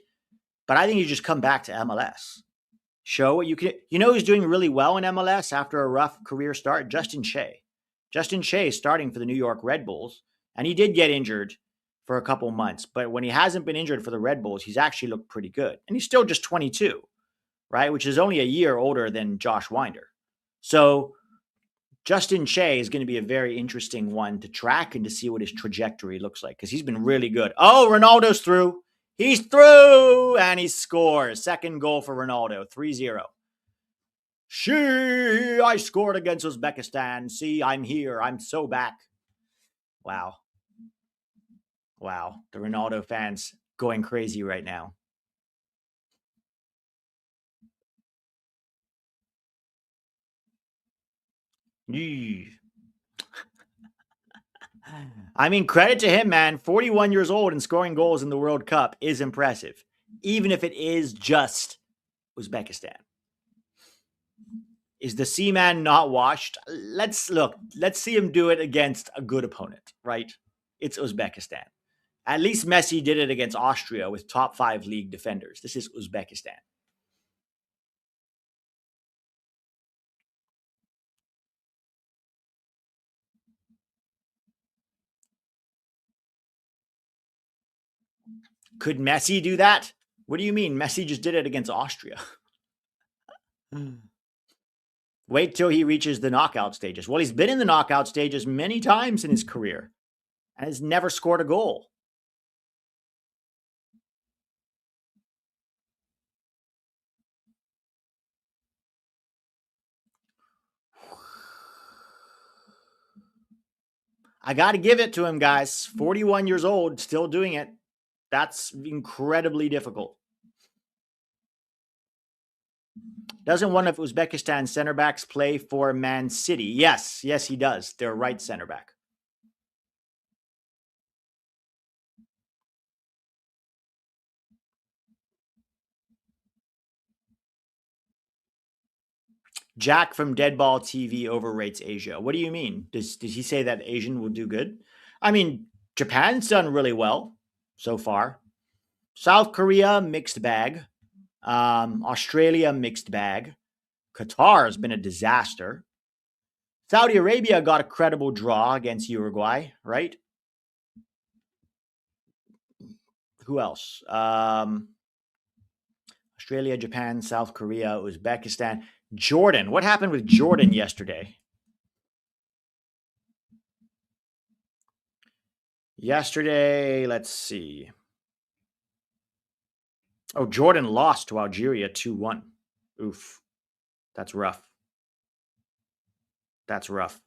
But I think you just come back to MLS. Show what you can. You know who's doing really well in MLS after a rough career start? Justin Shea. Justin Shea is starting for the New York Red Bulls, and he did get injured for a couple months. But when he hasn't been injured for the Red Bulls, he's actually looked pretty good. And he's still just 22, right? Which is only a year older than Josh Winder. So Justin Shea is going to be a very interesting one to track and to see what his trajectory looks like because he's been really good. Oh, Ronaldo's through. He's through and he scores. Second goal for Ronaldo, 3-0. I scored against Uzbekistan. See, I'm here. I'm so back. Wow. The Ronaldo fans going crazy right now. I mean, credit to him, man. 41 years old and scoring goals in the World Cup is impressive, even if it is just Uzbekistan. Is the Seaman not washed? Let's see him do it against a good opponent, right? It's Uzbekistan. At least Messi did it against Austria with top 5 league defenders. This is Uzbekistan. Could Messi do that? What do you mean? Messi just did it against Austria. Wait till he reaches the knockout stages. Well, he's been in the knockout stages many times in his career and has never scored a goal. I got to give it to him, guys. 41 years old, still doing it. That's incredibly difficult. Doesn't one of Uzbekistan's center backs play for Man City? Yes, he does. Their right center back. Jack from Deadball TV overrates Asia. What do you mean? Does he say that Asian will do good? I mean, Japan's done really well so far. South Korea, mixed bag. Australia, mixed bag. Qatar has been a disaster. Saudi Arabia got a credible draw against Uruguay, right? Who else? Australia, Japan, South Korea, Uzbekistan. Jordan. What happened with Jordan yesterday? Yesterday, let's see. Oh, Jordan lost to Algeria 2-1. Oof. That's rough. That's rough.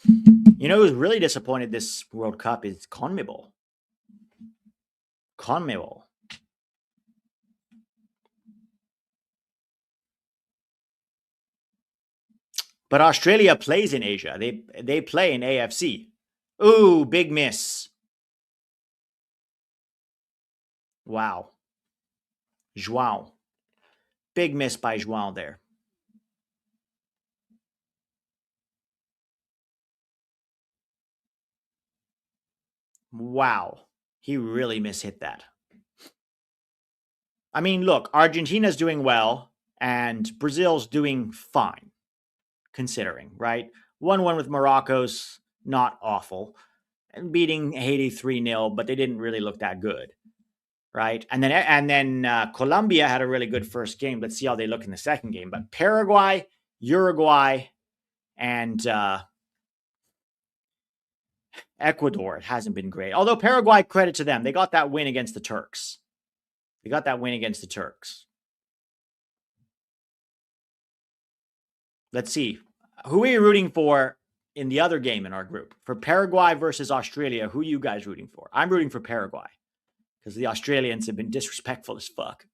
You know who's really disappointed this World Cup is CONMEBOL. CONMEBOL. But Australia plays in Asia. They play in AFC. Ooh, big miss. Wow. João. Big miss by João there. Wow. He really mishit that. I mean, look, Argentina's doing well and Brazil's doing fine, considering, right? 1-1 with Morocco's not awful. And beating Haiti 3-0, but they didn't really look that good, right? And then Colombia had a really good first game. Let's see how they look in the second game. But Paraguay, Uruguay, and Ecuador, it hasn't been great. Although Paraguay, credit to them, they got that win against the Turks. Let's see. Who are you rooting for in the other game in our group? For Paraguay versus Australia, who are you guys rooting for? I'm rooting for Paraguay because the Australians have been disrespectful as fuck.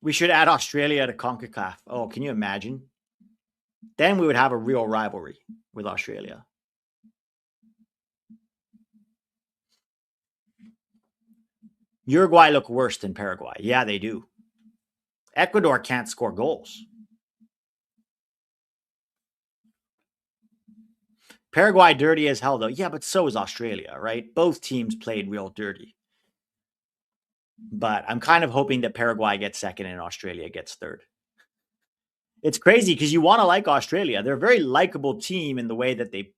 We should add Australia to CONCACAF. Oh, can you imagine? Then we would have a real rivalry with Australia. Uruguay look worse than Paraguay. Yeah, they do. Ecuador can't score goals. Paraguay dirty as hell, though. Yeah, but so is Australia, right? Both teams played real dirty. But I'm kind of hoping that Paraguay gets second and Australia gets third. It's crazy because you want to like Australia. They're a very likable team in the way that they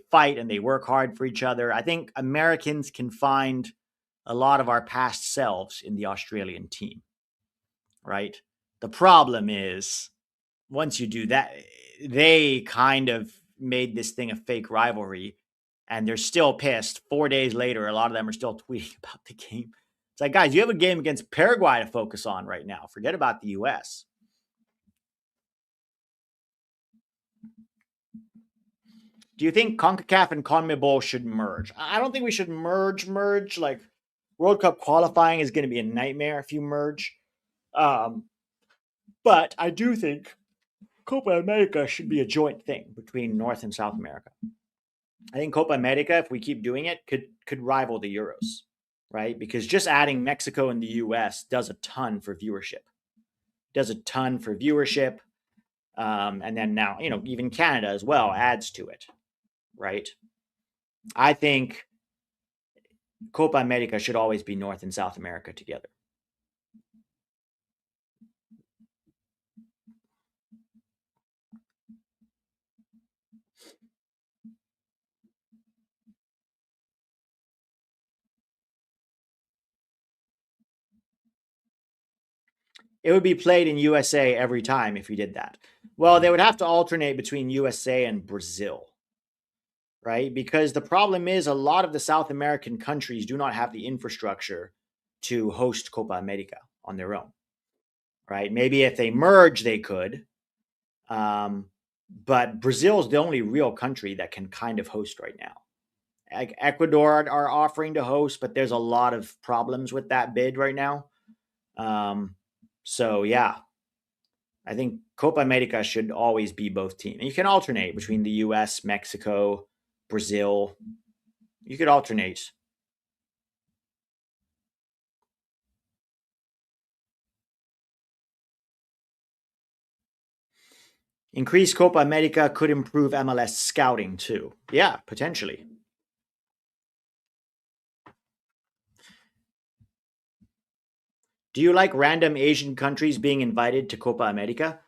fight and they work hard for each other. I think Americans can find a lot of our past selves in the Australian team, right? The problem is once you do that, they kind of made this thing a fake rivalry and they're still pissed 4 days later. A lot of them are still tweeting about the game. It's like, guys, you have a game against Paraguay to focus on right now. Forget about the US. Do you think CONCACAF and CONMEBOL should merge? I don't think we should merge. Like World Cup qualifying is going to be a nightmare if you merge. But I do think Copa America should be a joint thing between North and South America. I think Copa America, if we keep doing it, could rival the Euros, right? Because just adding Mexico and the US does a ton for viewership. And then now, even Canada as well adds to it, right? I think Copa America should always be North and South America together. It would be played in USA every time if you did that. Well, they would have to alternate between USA and Brazil, right? Because the problem is a lot of the South American countries do not have the infrastructure to host Copa America. on their own, right? Maybe if they merge, they could. Um, but Brazil is the only real country that can kind of host right now. Ecuador are offering to host, but there's a lot of problems with that bid right now. Um, so yeah, I think Copa America should always be both teams. And you can alternate between the U.S., Mexico, Brazil. You could alternate. Increased Copa America could improve MLS scouting too. Yeah, potentially. Do you like random Asian countries being invited to Copa America?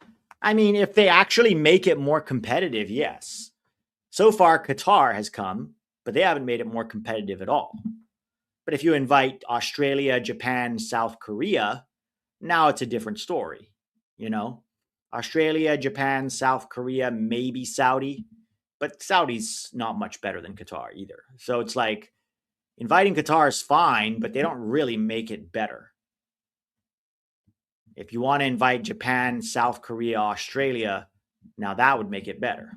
I mean, if they actually make it more competitive, yes. So far, Qatar has come, but they haven't made it more competitive at all. But if you invite Australia, Japan, South Korea, now it's a different story. You know, Australia, Japan, South Korea, maybe Saudi, but Saudi's not much better than Qatar either. So it's like inviting Qatar is fine, but they don't really make it better. If you want to invite Japan, South Korea, Australia, now that would make it better.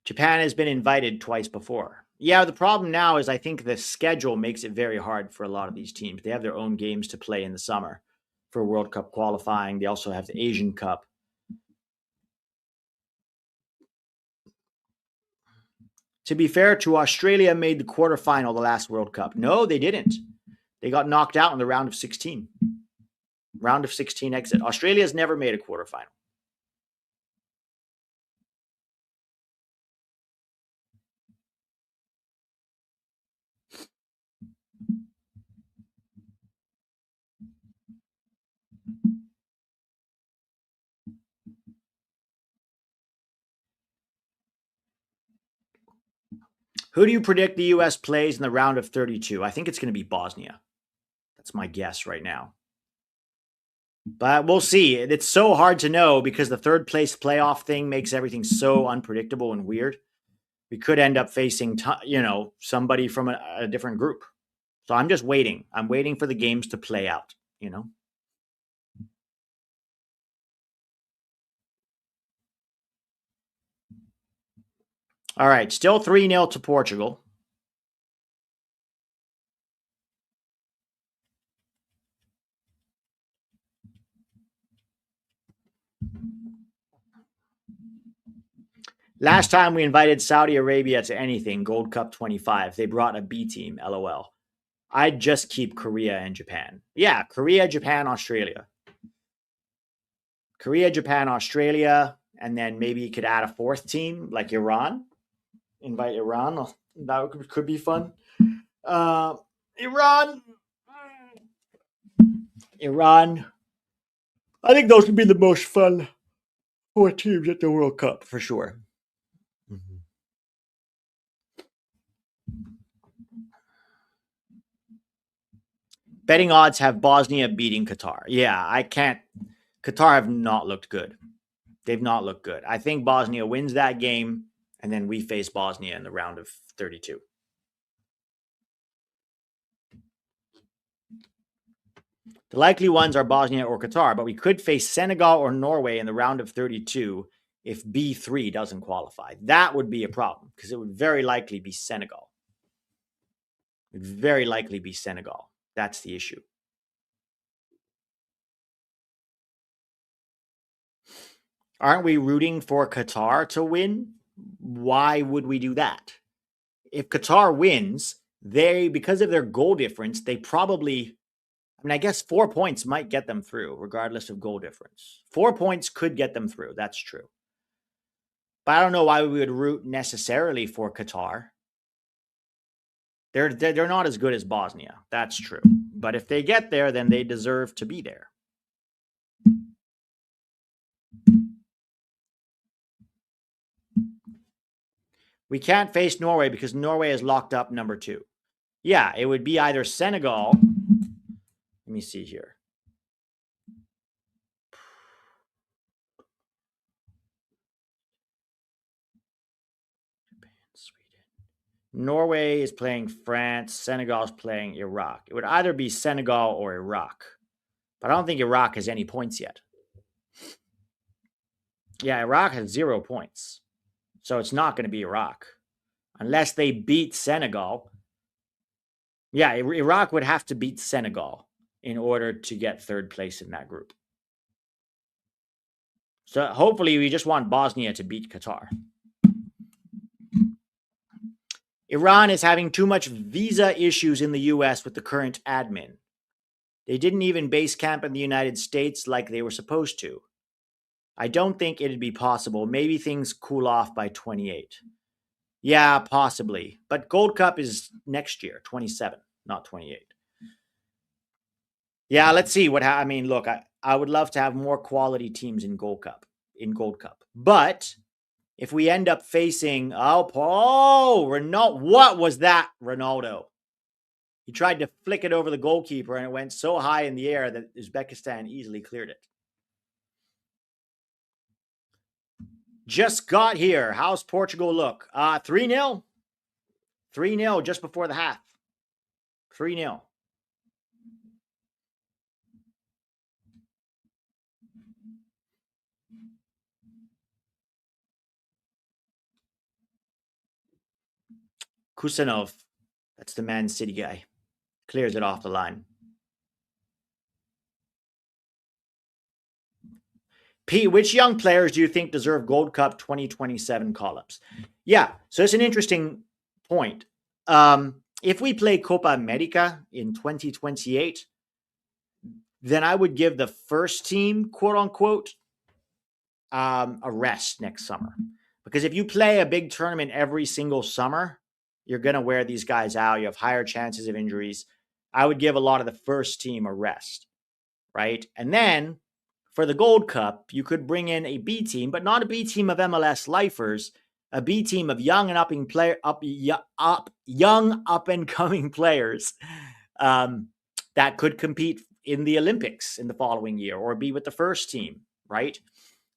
Japan has been invited twice before. Yeah, the problem now is I think the schedule makes it very hard for a lot of these teams. They have their own games to play in the summer for World Cup qualifying. They also have the Asian Cup. To be fair to Australia, made the quarterfinal the last World Cup. No, they didn't. They got knocked out in the round of 16. Round of 16 exit. Australia's never made a quarterfinal. Who do you predict the U.S. plays in the round of 32? I think it's going to be Bosnia. That's my guess right now. But we'll see. It's so hard to know because the third place playoff thing makes everything so unpredictable and weird. We could end up facing, somebody from a different group. So I'm just waiting. I'm waiting for the games to play out. All right, still 3-0 to Portugal. Last time we invited Saudi Arabia to anything, Gold Cup 25, they brought a B team, LOL. I'd just keep Korea and Japan. Yeah, Korea, Japan, Australia. Korea, Japan, Australia, and then maybe you could add a fourth team like Iran. Invite Iran. That could be fun. Uh, Iran. Iran. I think those would be the most fun four teams at the World Cup for sure. Mm-hmm. Betting odds have Bosnia beating Qatar. Yeah, I can't. Qatar have not looked good. They've not looked good. I think Bosnia wins that game, and then we face Bosnia in the round of 32. The likely ones are Bosnia or Qatar, but we could face Senegal or Norway in the round of 32 if B3 doesn't qualify. That would be a problem because it would very likely be Senegal. It would very likely be Senegal. That's the issue. Aren't we rooting for Qatar to win? Why would we do that? If Qatar wins, because of their goal difference, they probably, I guess 4 points might get them through, regardless of goal difference. 4 points could get them through. That's true. But I don't know why we would root necessarily for Qatar. They're not as good as Bosnia. That's true. But if they get there, then they deserve to be there. We can't face Norway because Norway is locked up number 2. Yeah, it would be either Senegal. Let me see here. Japan, Sweden. Norway is playing France. Senegal is playing Iraq. It would either be Senegal or Iraq, but I don't think Iraq has any points yet. Yeah, Iraq has 0 points. So it's not going to be Iraq unless they beat Senegal. Yeah, Iraq would have to beat Senegal in order to get third place in that group. So hopefully we just want Bosnia to beat Qatar. Iran is having too much visa issues in the US with the current admin. They didn't even base camp in the United States like they were supposed to. I don't think it'd be possible. Maybe things cool off by 28. Yeah, possibly. But Gold Cup is next year, 27, not 28. Yeah, let's see what I mean, look, I would love to have more quality teams in Gold Cup. But if we end up facing Ronaldo, what was that, Ronaldo? He tried to flick it over the goalkeeper and it went so high in the air that Uzbekistan easily cleared it. Just got here. How's Portugal look? 3-0. 3-0 just before the half. 3-0. Kusanov, that's the Man City guy, clears it off the line. Pete, which young players do you think deserve Gold Cup 2027 call-ups? Yeah, so it's an interesting point. If we play Copa America in 2028, then I would give the first team, quote unquote, a rest next summer. Because if you play a big tournament every single summer, you're going to wear these guys out. You have higher chances of injuries. I would give a lot of the first team a rest, right? And then for the Gold Cup, you could bring in a B team, but not a B team of MLS lifers, a B team of young and up and coming players that could compete in the Olympics in the following year or be with the first team, right?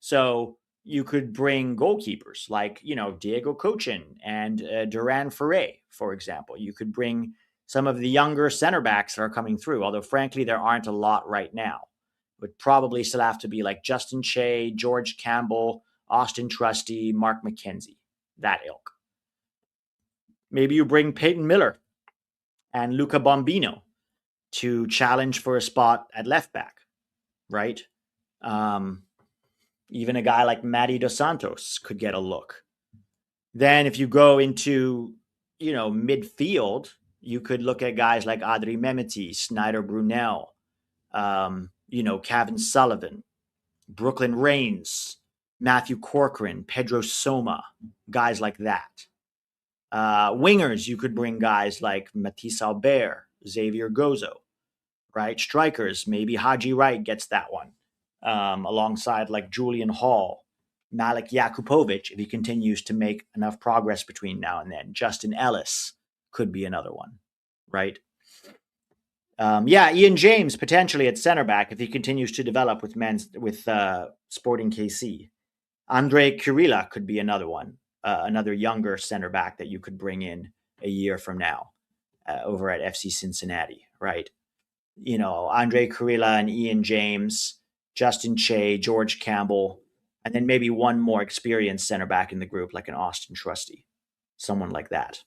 So you could bring goalkeepers like, Diego Cochin and Duran Ferre, for example. You could bring some of the younger center backs that are coming through, although frankly, there aren't a lot right now. Would probably still have to be like Justin Che, George Campbell, Austin Trusty, Mark McKenzie, that ilk. Maybe you bring Peyton Miller and Luca Bombino to challenge for a spot at left back, right? Even a guy like Matty Dos Santos could get a look. Then if you go into, midfield, you could look at guys like Adri Memeti, Snyder Brunel, Kevin Sullivan, Brooklyn Reigns, Matthew Corcoran, Pedro Soma, guys like that. Wingers, you could bring guys like Matisse Albert, Xavier Gozo, right? Strikers, maybe Haji Wright gets that one, alongside like Julian Hall, Malik Yakupovic, if he continues to make enough progress between now and then. Justin Ellis could be another one, right? Ian James potentially at center back if he continues to develop with Sporting KC. Andre Kirilla could be another one, another younger center back that you could bring in a year from now over at FC Cincinnati, right? Andre Kirilla and Ian James, Justin Che, George Campbell, and then maybe one more experienced center back in the group, like an Austin Trusty, someone like that.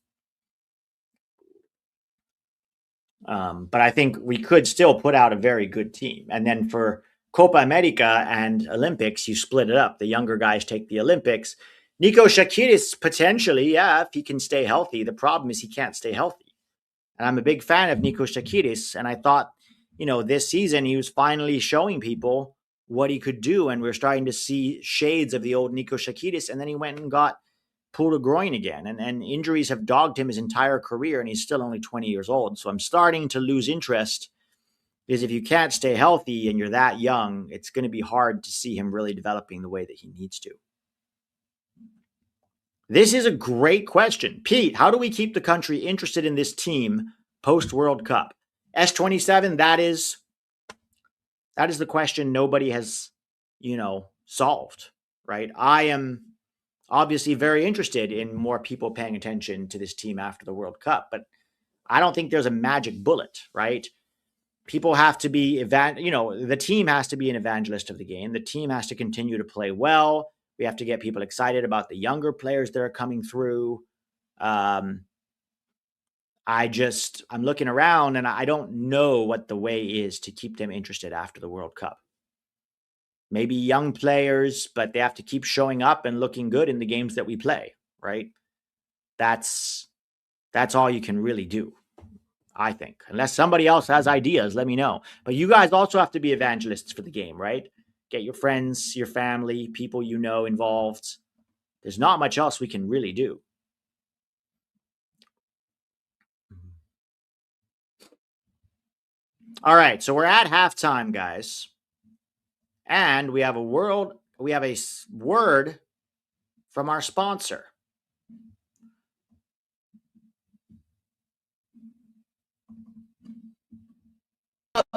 But I think we could still put out a very good team. And then for Copa America and Olympics, you split it up. The younger guys take the Olympics. Nico Shakiris, potentially, if he can stay healthy. The problem is he can't stay healthy. And I'm a big fan of Nico Shakiris. And I thought, this season he was finally showing people what he could do. And we're starting to see shades of the old Nico Shakiris. And then he went and got pulled a groin again. And injuries have dogged him his entire career. And he's still only 20 years old. So I'm starting to lose interest, because if you can't stay healthy and you're that young, it's going to be hard to see him really developing the way that he needs to. This is a great question. Pete, how do we keep the country interested in this team post-World Cup? S27, that is the question nobody has, solved, right? I am obviously very interested in more people paying attention to this team after the World Cup. But I don't think there's a magic bullet, right? People have to be the team has to be an evangelist of the game. The team has to continue to play well. We have to get people excited about the younger players that are coming through. Um, I'm looking around and I don't know what the way is to keep them interested after the World Cup. Maybe young players, but they have to keep showing up and looking good in the games that we play, right? That's all you can really do, I think. Unless somebody else has ideas, let me know. But you guys also have to be evangelists for the game, right? Get your friends, your family, people you know involved. There's not much else we can really do. All right, so we're at halftime, guys. And we have a word from our sponsor.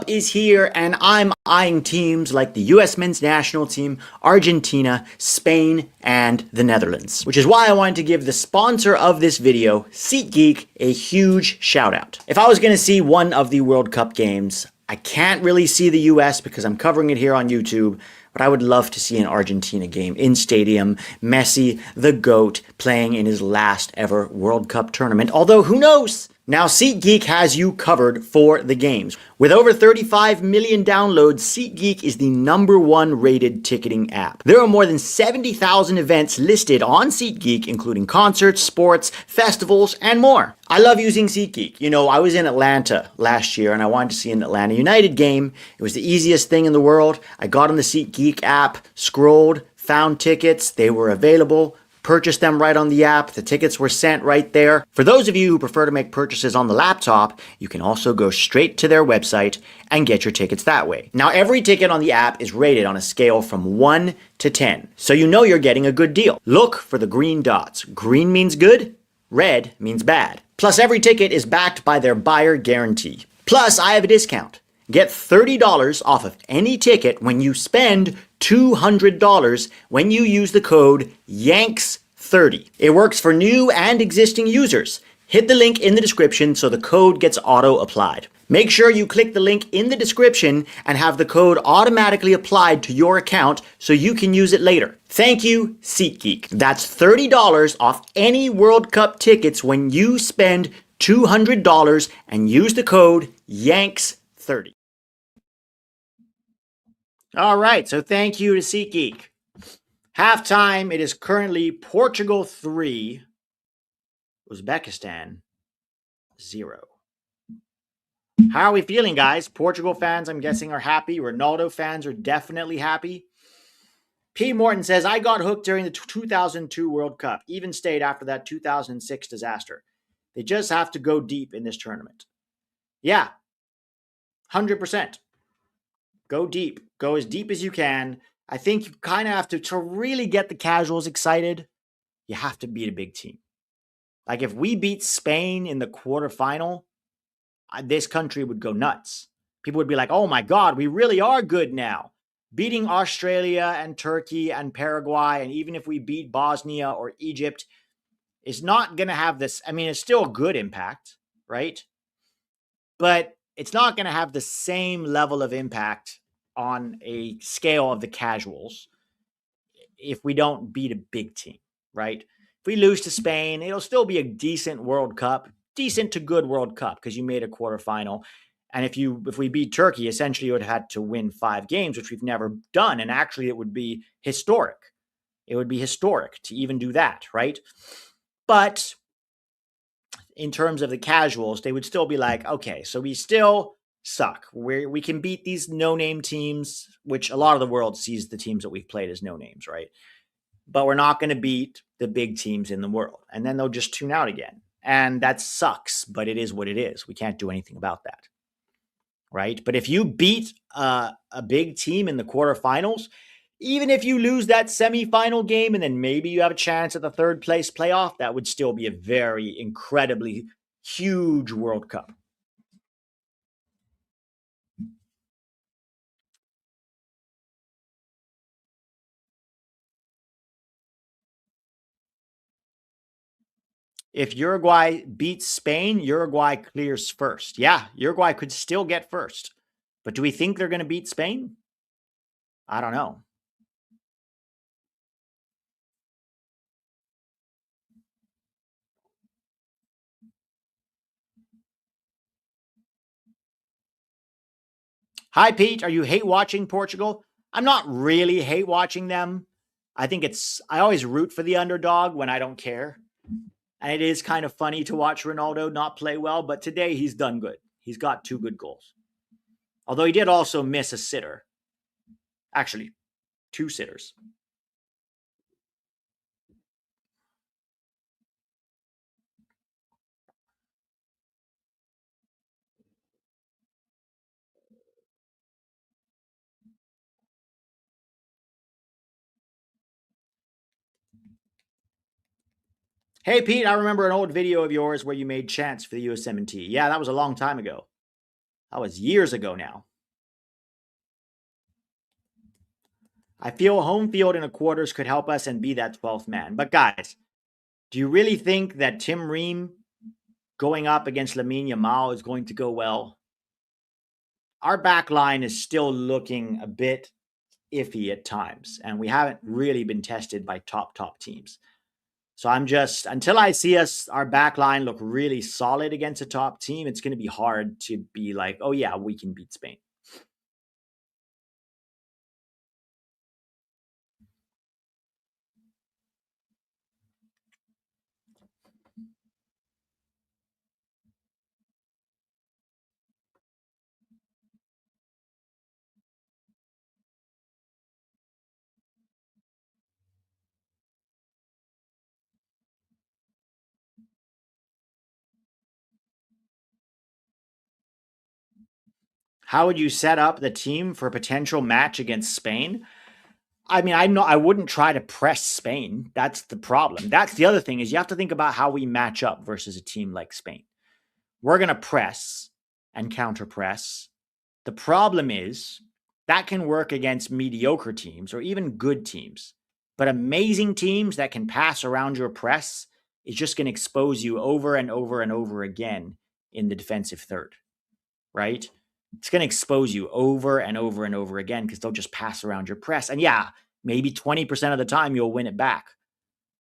Is here, and I'm eyeing teams like the US men's national team, Argentina, Spain, and the Netherlands. Which is why I wanted to give the sponsor of this video, SeatGeek, a huge shout out. If I was going to see one of the World Cup games, I can't really see the US because I'm covering it here on YouTube, but I would love to see an Argentina game in stadium. Messi, the GOAT, playing in his last ever World Cup tournament. Although, who knows? Now, SeatGeek has you covered for the games. With over 35 million downloads, SeatGeek is the #1 rated ticketing app. There are more than 70,000 events listed on SeatGeek, including concerts, sports, festivals, and more. I love using SeatGeek. You know, I was in Atlanta last year and I wanted to see an Atlanta United game. It was the easiest thing in the world. I got on the SeatGeek app, scrolled, found tickets, they were available. Purchased them right on the app. The tickets were sent right there. For those of you who prefer to make purchases on the laptop, you can also go straight to their website and get your tickets that way. Now, every ticket on the app is rated on a scale from 1 to 10, so you know you're getting a good deal. Look for the green dots. Green means good, red means bad. Plus, every ticket is backed by their buyer guarantee. Plus, I have a discount. Get $30 off of any ticket when you spend $200 when you use the code YANKS30. It works for new and existing users. Hit the link in the description so the code gets auto-applied. Make sure you click the link in the description and have the code automatically applied to your account so you can use it later. Thank you, SeatGeek. That's $30 off any World Cup tickets when you spend $200 and use the code YANKS30. All right, so thank you to SeatGeek. Halftime, it is currently Portugal 3, Uzbekistan 0. How are we feeling, guys? Portugal fans, I'm guessing, are happy. Ronaldo fans are definitely happy. P. Morton says, I got hooked during the 2002 World Cup, even stayed after that 2006 disaster. They just have to go deep in this tournament. Yeah, 100%. Go deep. Go as deep as you can. I think you kind of have to really get the casuals excited, you have to beat a big team. Like if we beat Spain in the quarterfinal, this country would go nuts. People would be like, oh my God, we really are good now. Beating Australia and Turkey and Paraguay, and even if we beat Bosnia or Egypt, is not going to have this. I mean, it's still a good impact, right? But it's not going to have the same level of impact on a scale of the casuals if we don't beat a big team, right? If we lose to Spain, it'll still be a decent World Cup, decent to good World Cup because you made a quarterfinal. And if we beat Turkey, essentially you would have had to win 5 games, which we've never done. And actually, it would be historic. It would be historic to even do that, right? But in terms of the casuals, they would still be like, okay, so we still suck. We can beat these no-name teams, which a lot of the world sees the teams that we've played as no-names, right? But we're not going to beat the big teams in the world. And then they'll just tune out again. And that sucks, but it is what it is. We can't do anything about that. Right? But if you beat a big team in the quarterfinals, even if you lose that semifinal game and then maybe you have a chance at the third place playoff, that would still be a very incredibly huge World Cup. If Uruguay beats Spain, Uruguay clears first. Yeah, Uruguay could still get first. But do we think they're going to beat Spain? I don't know. Hi, Pete. Are you hate watching Portugal? I'm not really hate watching them. I always root for the underdog when I don't care. And it is kind of funny to watch Ronaldo not play well, but today he's done good. He's got 2 good goals. Although he did also miss a sitter. Actually, 2 sitters. Hey, Pete, I remember an old video of yours where you made chants for the USMNT. Yeah, that was a long time ago. That was years ago now. I feel home field in a quarters could help us and be that 12th man. But guys, do you really think that Tim Ream going up against Lamine Yamal is going to go well? Our back line is still looking a bit iffy at times, and we haven't really been tested by top teams. So I'm just until I see our back line look really solid against a top team, it's going to be hard to be like, oh yeah, we can beat Spain. How would you set up the team for a potential match against Spain? I mean, I wouldn't try to press Spain. That's the problem. That's the other thing is you have to think about how we match up versus a team like Spain. We're going to press and counter press. The problem is that can work against mediocre teams or even good teams. But amazing teams that can pass around your press is just going to expose you over and over and over again in the defensive third, right? It's going to expose you over and over and over again because they'll just pass around your press. And yeah, maybe 20% of the time you'll win it back.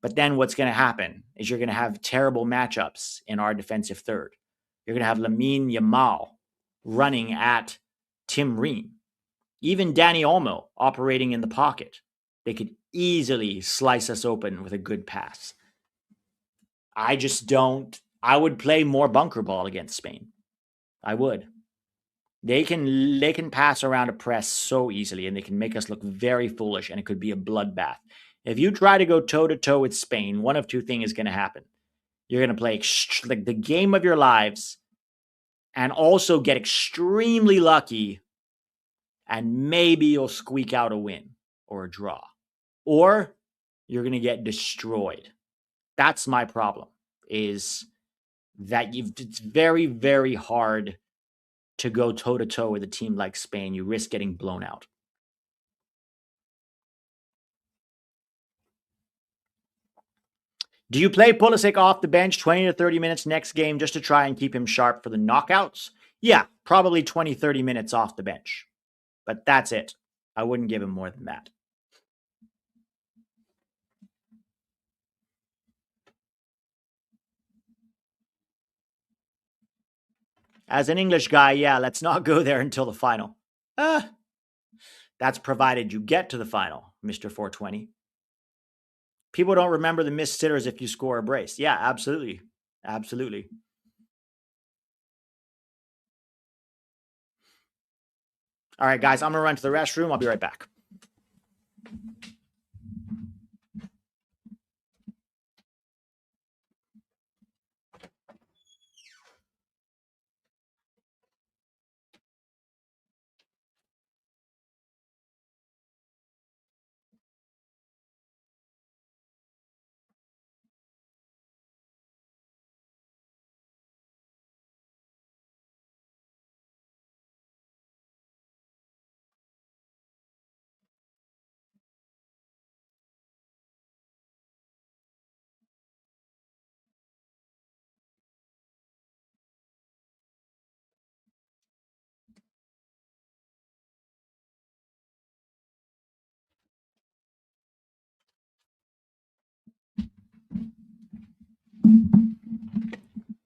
But then what's going to happen is you're going to have terrible matchups in our defensive third. You're going to have Lamine Yamal running at Tim Ream, even Danny Olmo operating in the pocket. They could easily slice us open with a good pass. I just don't. I would play more bunker ball against Spain. I would. They can pass around a press so easily and they can make us look very foolish and it could be a bloodbath. If you try to go toe to toe with Spain, one of two things is going to happen. You're going to play like the game of your lives and also get extremely lucky and maybe you'll squeak out a win or a draw. Or you're going to get destroyed. That's my problem is that it's very very hard to go toe to toe with a team like Spain. You risk getting blown out. Do you play Pulisic off the bench 20 to 30 minutes next game just to try and keep him sharp for the knockouts? Yeah, probably 20, 30 minutes off the bench. But that's it. I wouldn't give him more than that. As an English guy, yeah, let's not go there until the final. Uh, that's provided you get to the final, Mr. 420. People don't remember the missed sitters if you score a brace. Yeah, absolutely. Absolutely. All right, guys, I'm going to run to the restroom. I'll be right back.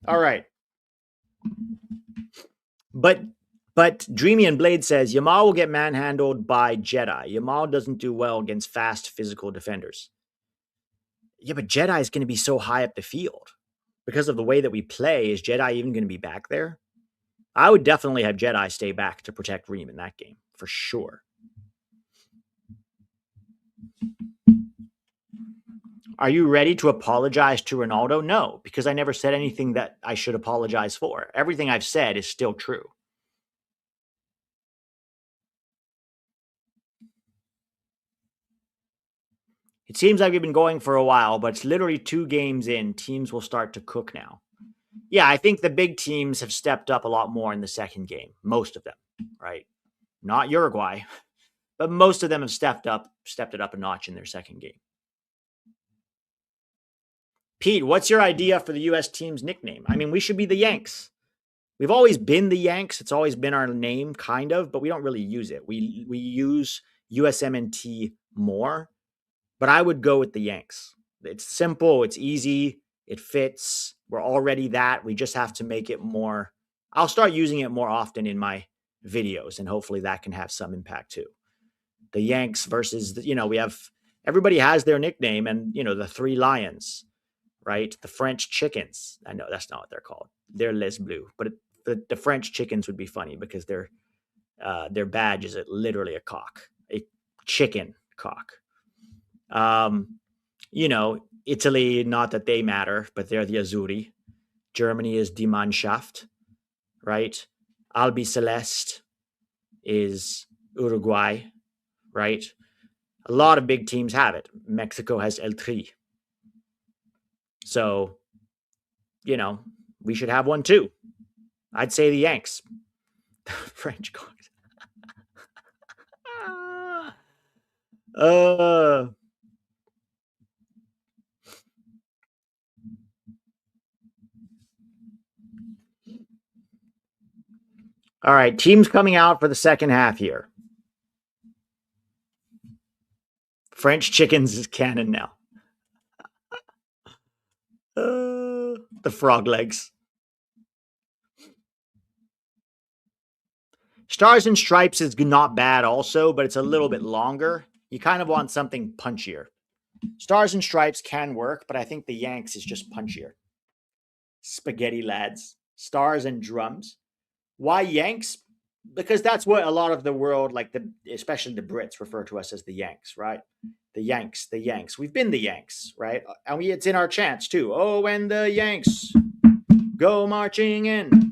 All right. But Dreamy and Blade says Yamal will get manhandled by Jedi. Yamal doesn't do well against fast physical defenders. Yeah, but Jedi is going to be so high up the field because of the way that we play. Is Jedi even going to be back there? I would definitely have Jedi stay back to protect Reem in that game for sure. Are you ready to apologize to Ronaldo? No, because I never said anything that I should apologize for. Everything I've said is still true. It seems like we've been going for a while, but it's literally 2 games in. Teams will start to cook now. Yeah, I think the big teams have stepped up a lot more in the second game. Most of them, right? Not Uruguay, but most of them have stepped it up a notch in their second game. Pete, what's your idea for the U.S. team's nickname? I mean, we should be the Yanks. We've always been the Yanks. It's always been our name, kind of, but we don't really use it. We use USMNT more, but I would go with the Yanks. It's simple. It's easy. It fits. We're already that. We just have to make it more. I'll start using it more often in my videos, and hopefully that can have some impact too. The Yanks versus, we have, everybody has their nickname, and, the 3 Lions, right? The French chickens. I know that's not what they're called. They're Les Bleus, but the French chickens would be funny because their badge is literally a cock, a chicken cock. Italy, not that they matter, but they're the Azzurri. Germany is Die Mannschaft, right? Albi Celeste is Uruguay, right? A lot of big teams have it. Mexico has El Tri. So, we should have one too. I'd say the Yanks. French cocks. All right, teams coming out for the second half here. French chickens is canon now. The frog legs. Stars and Stripes is not bad also, but it's a little bit longer. You kind of want something punchier. Stars and Stripes can work, but I think the Yanks is just punchier. Spaghetti lads. Stars and Drums. Why Yanks? Because that's what a lot of the world, especially the Brits, refer to us as the Yanks, right? The Yanks, the Yanks. We've been the Yanks, right? And it's in our chants too. Oh, when the Yanks go marching in.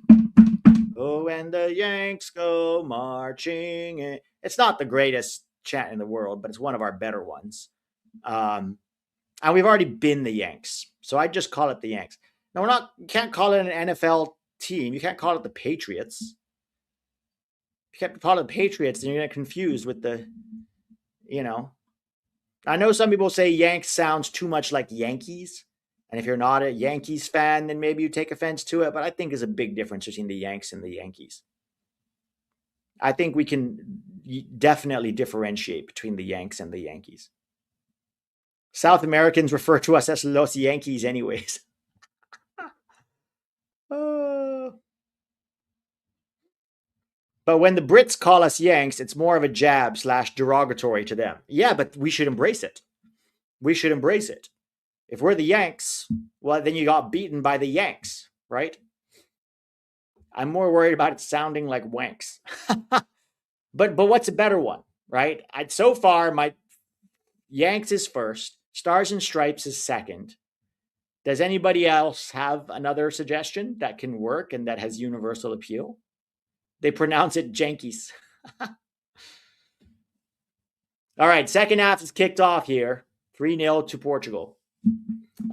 Oh, when the Yanks go marching in. It's not the greatest chant in the world, but it's one of our better ones. And we've already been the Yanks, so I just call it the Yanks. Now you can't call it an NFL team. You can't call it the Patriots. If you can't call it the Patriots, then you're going to get confused with the, I know some people say Yanks sounds too much like Yankees. And if you're not a Yankees fan, then maybe you take offense to it. But I think there's a big difference between the Yanks and the Yankees. I think we can definitely differentiate between the Yanks and the Yankees. South Americans refer to us as Los Yankees anyways. But when the Brits call us Yanks, it's more of a jab / derogatory to them. Yeah, but we should embrace it. We should embrace it. If we're the Yanks, well, then you got beaten by the Yanks, right? I'm more worried about it sounding like wanks. But what's a better one, right? So far, my Yanks is first. Stars and Stripes is second. Does anybody else have another suggestion that can work and that has universal appeal? They pronounce it Jankies. All right, second half is kicked off here. 3-0 to Portugal.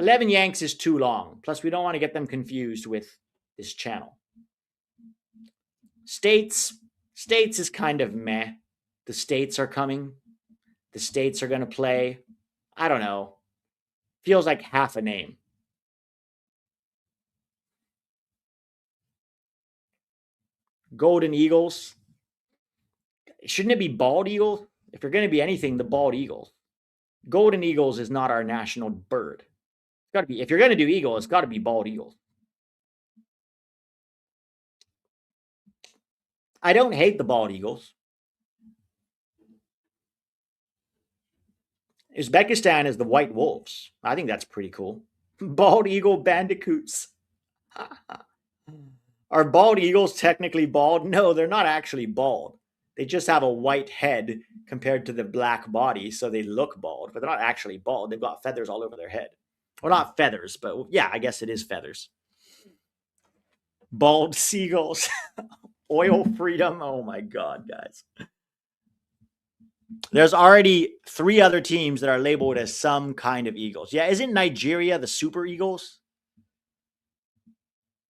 11 Yanks is too long. Plus, we don't want to get them confused with this channel. States is kind of meh. The States are coming. The States are going to play. I don't know. Feels like half a name. Golden Eagles. Shouldn't it be bald eagle? If you're going to be anything, the bald eagle. Golden Eagles is not our national bird. It's got to be. If you're going to do eagle, it's got to be bald eagle. I don't hate the bald eagles. Uzbekistan is the white wolves. I think that's pretty cool. Bald eagle bandicoots. Are bald eagles technically bald? No, they're not actually bald. They just have a white head compared to the black body, so they look bald, but they're not actually bald. They've got feathers all over their head. Well, not feathers, but yeah, I guess it is feathers. Bald seagulls. Oil freedom. Oh my God, guys. There's already 3 other teams that are labeled as some kind of eagles. Yeah, isn't Nigeria the Super Eagles?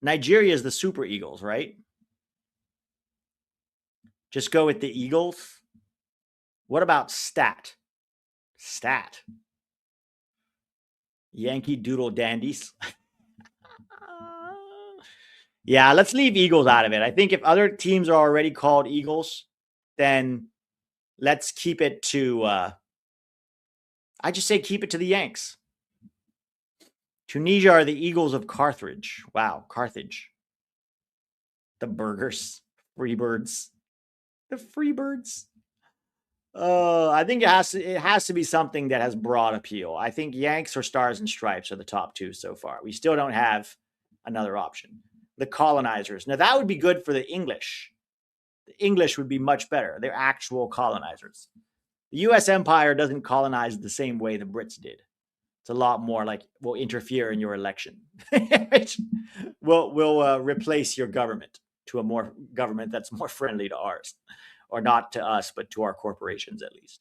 Nigeria is the Super Eagles, right? Just go with the Eagles. What about stat? Stat. Yankee Doodle Dandies. Yeah, let's leave Eagles out of it. I think if other teams are already called Eagles, then let's keep it to I just say keep it to the Yanks. Tunisia are the Eagles of Carthage. Wow, Carthage. The burgers, Freebirds. The Freebirds. I think it has to be something that has broad appeal. I think Yanks or Stars and Stripes are the top 2 so far. We still don't have another option. The colonizers. Now that would be good for the English. The English would be much better. They're actual colonizers. The US empire doesn't colonize the same way the Brits did. It's a lot more like we'll interfere in your election. we'll replace your government to a more government that's more friendly to ours, or not to us, but to our corporations at least.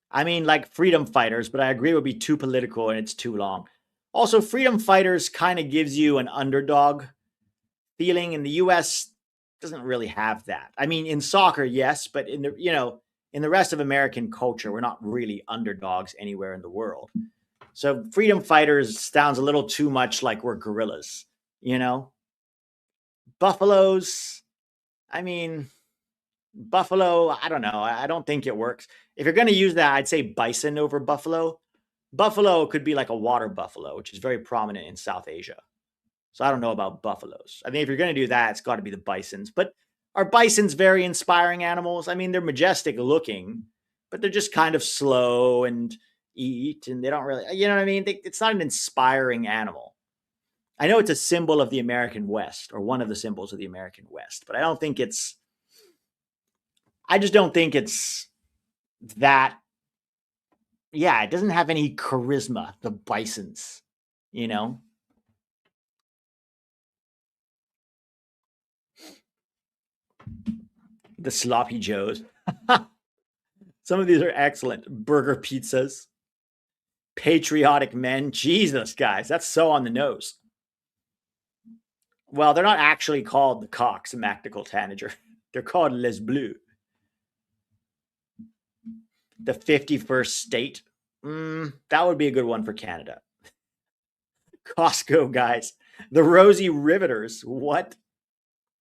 I mean, like freedom fighters, but I agree it would be too political and it's too long. Also, freedom fighters kind of gives you an underdog feeling, in the US doesn't really have that. I mean, in soccer, yes, but in the rest of American culture, we're not really underdogs anywhere in the world. So freedom fighters sounds a little too much like we're gorillas, you know? Buffaloes, I mean, buffalo, I don't know. I don't think it works. If you're going to use that, I'd say bison over buffalo. Buffalo could be like a water buffalo, which is very prominent in South Asia. So I don't know about buffaloes. I mean, if you're going to do that, it's got to be the bisons. But are bisons very inspiring animals? I mean, they're majestic looking, but they're just kind of slow and eat, and they don't really, you know what I mean? It's not an inspiring animal. I know it's a symbol of the American West, or one of the symbols of the American West, but I just don't think it's that. Yeah, it doesn't have any charisma, the bisons, you know? The sloppy joes. Some of these are excellent. Burger pizzas, patriotic men. Jesus, guys, that's so on the nose. Well, they're not actually called the Cox, Mactical Tanager. They're called Les Bleus. The 51st state. That would be a good one for Canada. Costco, guys. The Rosie Riveters. What?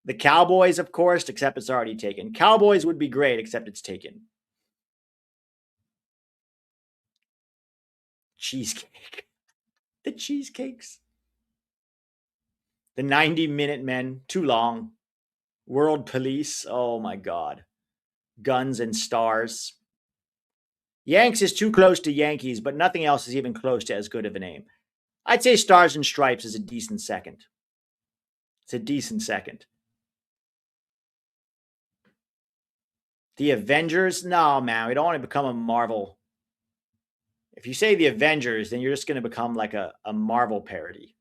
The Cowboys, of course, except it's already taken. Cowboys would be great, except it's taken. Cheesecake. The cheesecakes. The 90-minute men. Too long. World Police. Oh my God. Guns and Stars. Yanks is too close to Yankees, but nothing else is even close to as good of a name. I'd say Stars and Stripes is a decent second. It's a decent second. The Avengers? No, man. We don't want to become a Marvel. If you say the Avengers, then you're just going to become like a Marvel parody.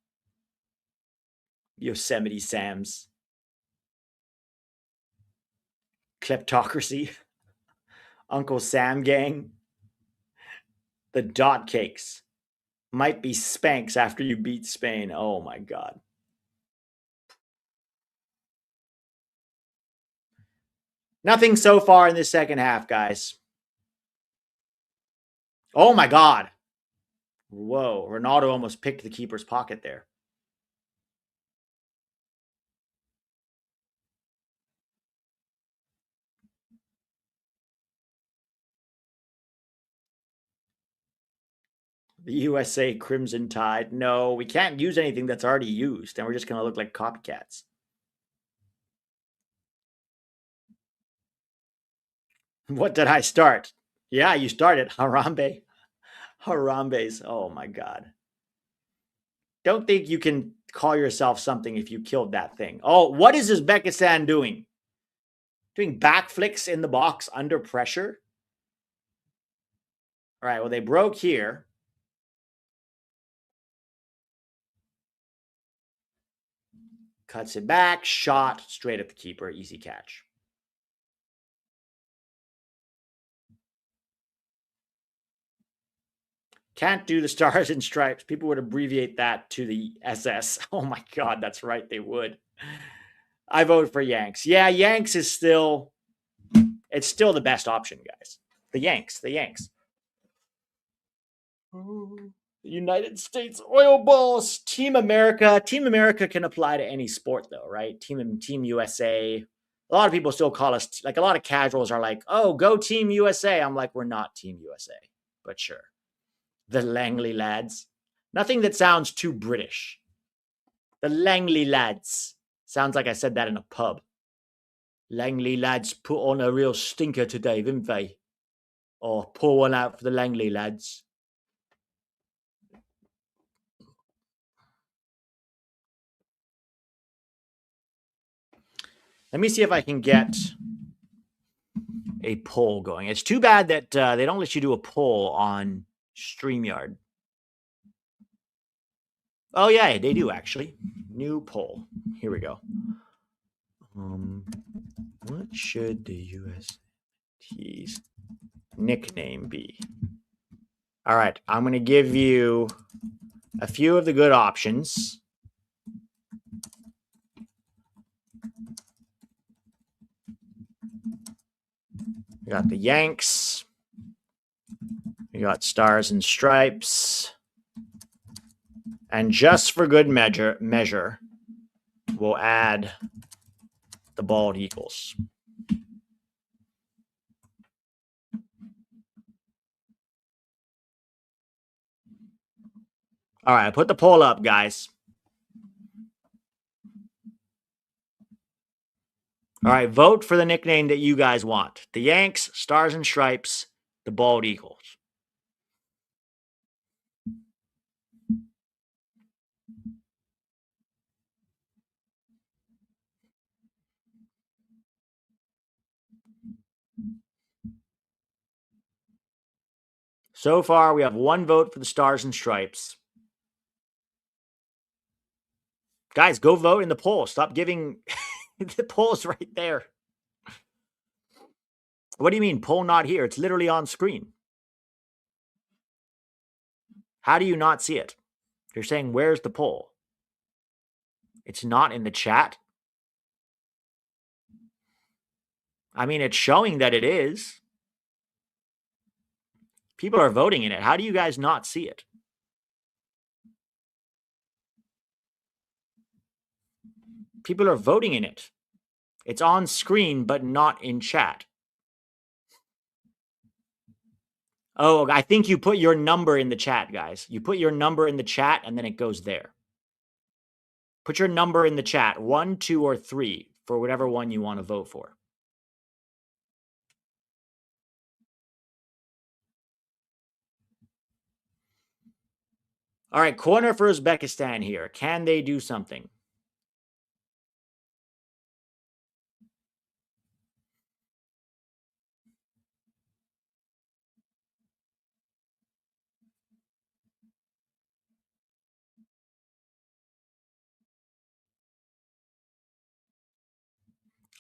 Yosemite Sam's. Kleptocracy. Uncle Sam Gang. The Dot Cakes. Might be Spanx after you beat Spain. Oh my God. Nothing so far in this second half, guys. Oh my God. Whoa. Ronaldo almost picked the keeper's pocket there. The USA Crimson Tide. No, we can't use anything that's already used, and we're just going to look like copycats. What did I start? Yeah, you started. Harambe. Harambe's. Oh my God. Don't think you can call yourself something if you killed that thing. Oh, what is Uzbekistan doing? Doing backflips in the box under pressure? All right, well, they broke here. Cuts it back, shot straight at the keeper. Easy catch. Can't do the stars and stripes. People would abbreviate that to the SS. Oh my God, that's right, they would. I vote for Yanks. Yeah, Yanks is still, it's still the best option, guys. The Yanks. United States oil balls. Team America. Team America can apply to any sport, though, right? Team USA. A lot of people still call us, like a lot of casuals are like, oh, go Team USA. I'm like, we're not Team USA, but sure. The Langley lads. Nothing that sounds too British. The Langley lads. Sounds like I said that in a pub. Langley lads put on a real stinker today, didn't they? Oh, pour one out for the Langley lads. Let me see if I can get a poll going. It's too bad that they don't let you do a poll on StreamYard. Oh, yeah, they do, actually. New poll. Here we go. What should the UST's nickname be? All right, I'm going to give you a few of the good options. We got the Yanks. We got Stars and Stripes. And just for good measure, we'll add the Bald Eagles. All right, put the poll up, guys. All right, vote for the nickname that you guys want. The Yanks, Stars and Stripes, the Bald Eagles. So far, we have one vote for the Stars and Stripes. Guys, go vote in the poll. Stop giving the poll's right there. What do you mean, poll not here? It's literally on screen. How do you not see it? You're saying, where's the poll? It's not in the chat. I mean, it's showing that it is. People are voting in it. How do you guys not see it? People are voting in it. It's on screen, but not in chat. Oh, I think you put your number in the chat, guys. You put your number in the chat, and then it goes there. Put your number in the chat, 1, 2, or 3, for whatever one you want to vote for. All right, corner for Uzbekistan here. Can they do something?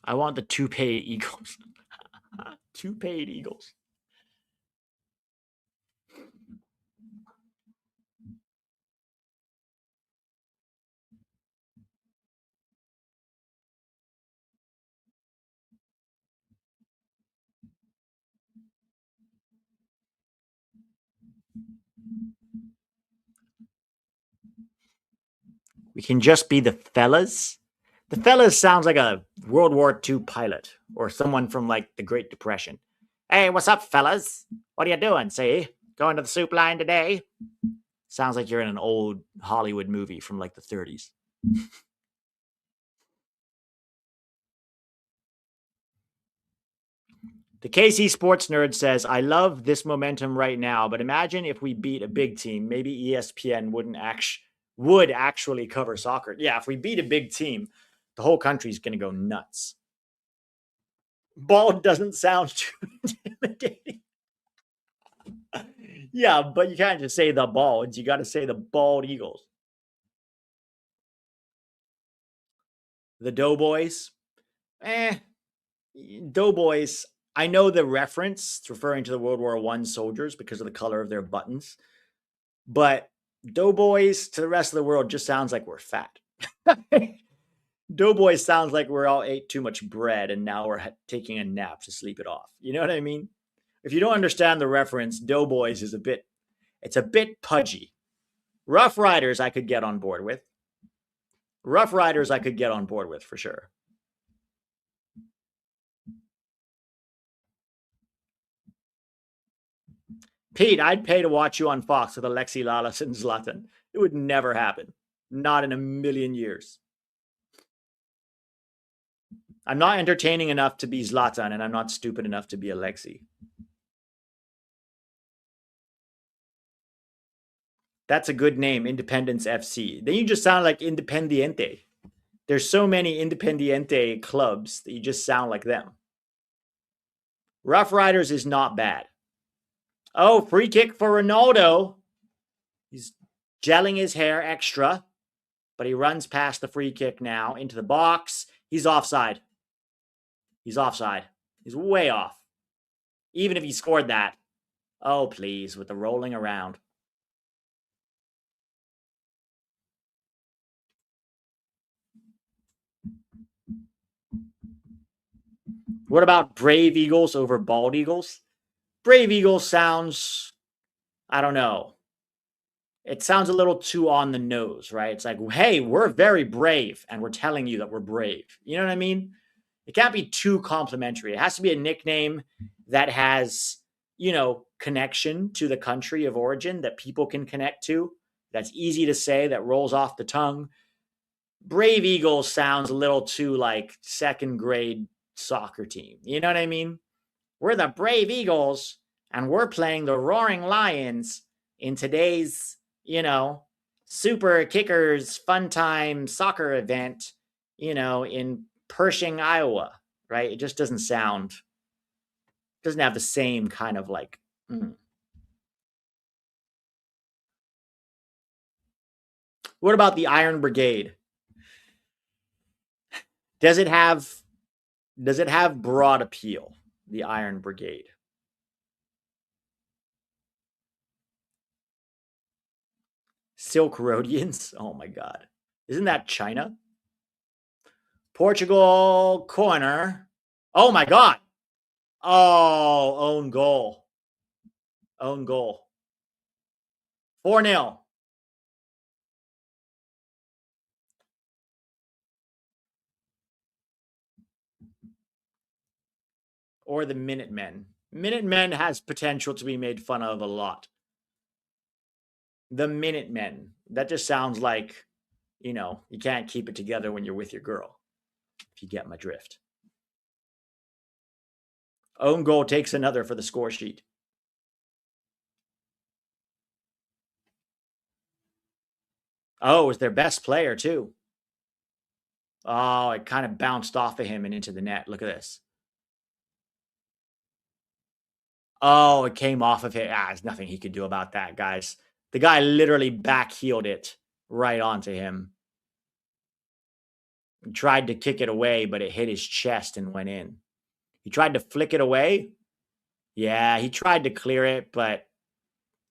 I want the two-paid Eagles. Two-paid Eagles. We can just be the fellas. The fellas sounds like a World War II pilot or someone from like the Great Depression. Hey, what's up, fellas? What are you doing? See, going to the soup line today? Sounds like you're in an old Hollywood movie from like the 30s. The KC Sports Nerd says, I love this momentum right now, but imagine if we beat a big team. Maybe ESPN would actually cover soccer. Yeah, if we beat a big team, the whole country's going to go nuts. Bald doesn't sound too intimidating. Yeah, but you can't just say the Balds. You got to say the Bald Eagles. The Doughboys. Doughboys. I know the reference. It's referring to the World War I soldiers because of the color of their buttons. But Doughboys to the rest of the world just sounds like we're fat. Doughboys sounds like we all ate too much bread and now we're taking a nap to sleep it off. You know what I mean? If you don't understand the reference, Doughboys is it's a bit pudgy. Rough Riders I could get on board with. Rough Riders I could get on board with for sure. Pete, I'd pay to watch you on Fox with Alexi Lalas and Zlatan. It would never happen. Not in a million years. I'm not entertaining enough to be Zlatan, and I'm not stupid enough to be Alexi. That's a good name, Independence FC. Then you just sound like Independiente. There's so many Independiente clubs that you just sound like them. Rough Riders is not bad. Oh, free kick for Ronaldo. He's gelling his hair extra, but he runs past the free kick now into the box. He's offside. He's offside. He's way off. Even if he scored that. Oh, please, with the rolling around. What about Brave Eagles over Bald Eagles? Brave Eagles sounds, I don't know. It sounds a little too on the nose, right? It's like, hey, we're very brave and we're telling you that we're brave. You know what I mean? It can't be too complimentary. It has to be a nickname that has, connection to the country of origin that people can connect to. That's easy to say, that rolls off the tongue. Brave Eagles sounds a little too like second grade soccer team. You know what I mean? We're the Brave Eagles and we're playing the Roaring Lions in today's, Super Kickers Fun Time soccer event, in Pershing, Iowa, right? It just doesn't have the same kind of like. What about the Iron Brigade? Does it have broad appeal? The Iron Brigade. Silk Roadians? Oh my god. Isn't that China? Portugal corner. Oh my god. Oh, own goal. Own goal. 4-0. Or the Minutemen. Minutemen has potential to be made fun of a lot. The Minutemen. That just sounds like, you can't keep it together when you're with your girl. If you get my drift. Own goal takes another for the score sheet. Oh, it was their best player, too. Oh, it kind of bounced off of him and into the net. Look at this. Oh, it came off of him. There's nothing he could do about that, guys. The guy literally backheeled it right onto him. He tried to kick it away, but it hit his chest and went in. He tried to flick it away. Yeah, he tried to clear it, but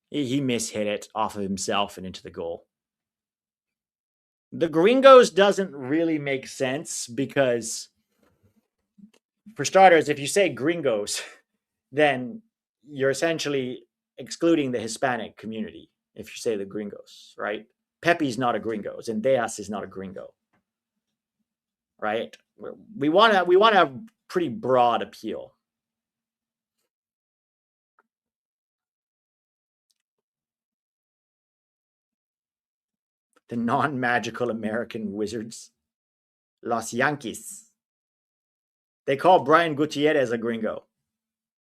he mishit it off of himself and into the goal. The Gringos doesn't really make sense because, for starters, if you say Gringos, then you're essentially excluding the Hispanic community if you say the Gringos, right? Pepe's not a Gringo, Zendejas is not a Gringo, right? We want to have pretty broad appeal. The non-magical American Wizards. Los Yankees. They call Brian Gutierrez a gringo.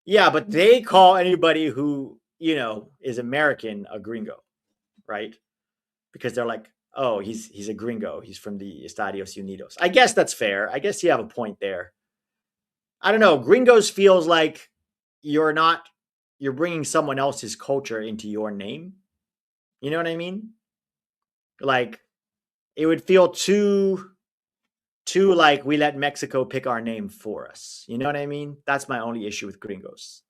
Yeah, but they call anybody who, is American a gringo, right? Because they're like, oh, he's a gringo. He's from the Estados Unidos. I guess that's fair. I guess you have a point there. I don't know. Gringos feels like you're not you're bringing someone else's culture into your name. You know what I mean? Like it would feel too like we let Mexico pick our name for us. You know what I mean? That's my only issue with gringos.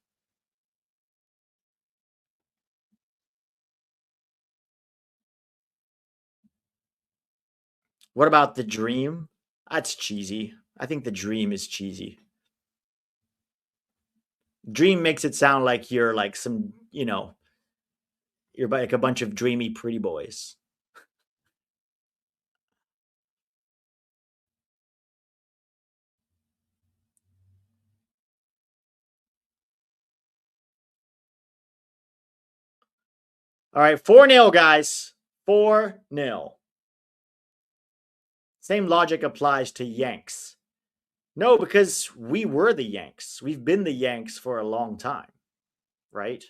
What about the dream? That's cheesy. I think the dream is cheesy. Dream makes it sound like you're like you're like a bunch of dreamy pretty boys. All right, 4-0, guys. 4-0. Same logic applies to Yanks. No, because we were the Yanks. We've been the Yanks for a long time, right?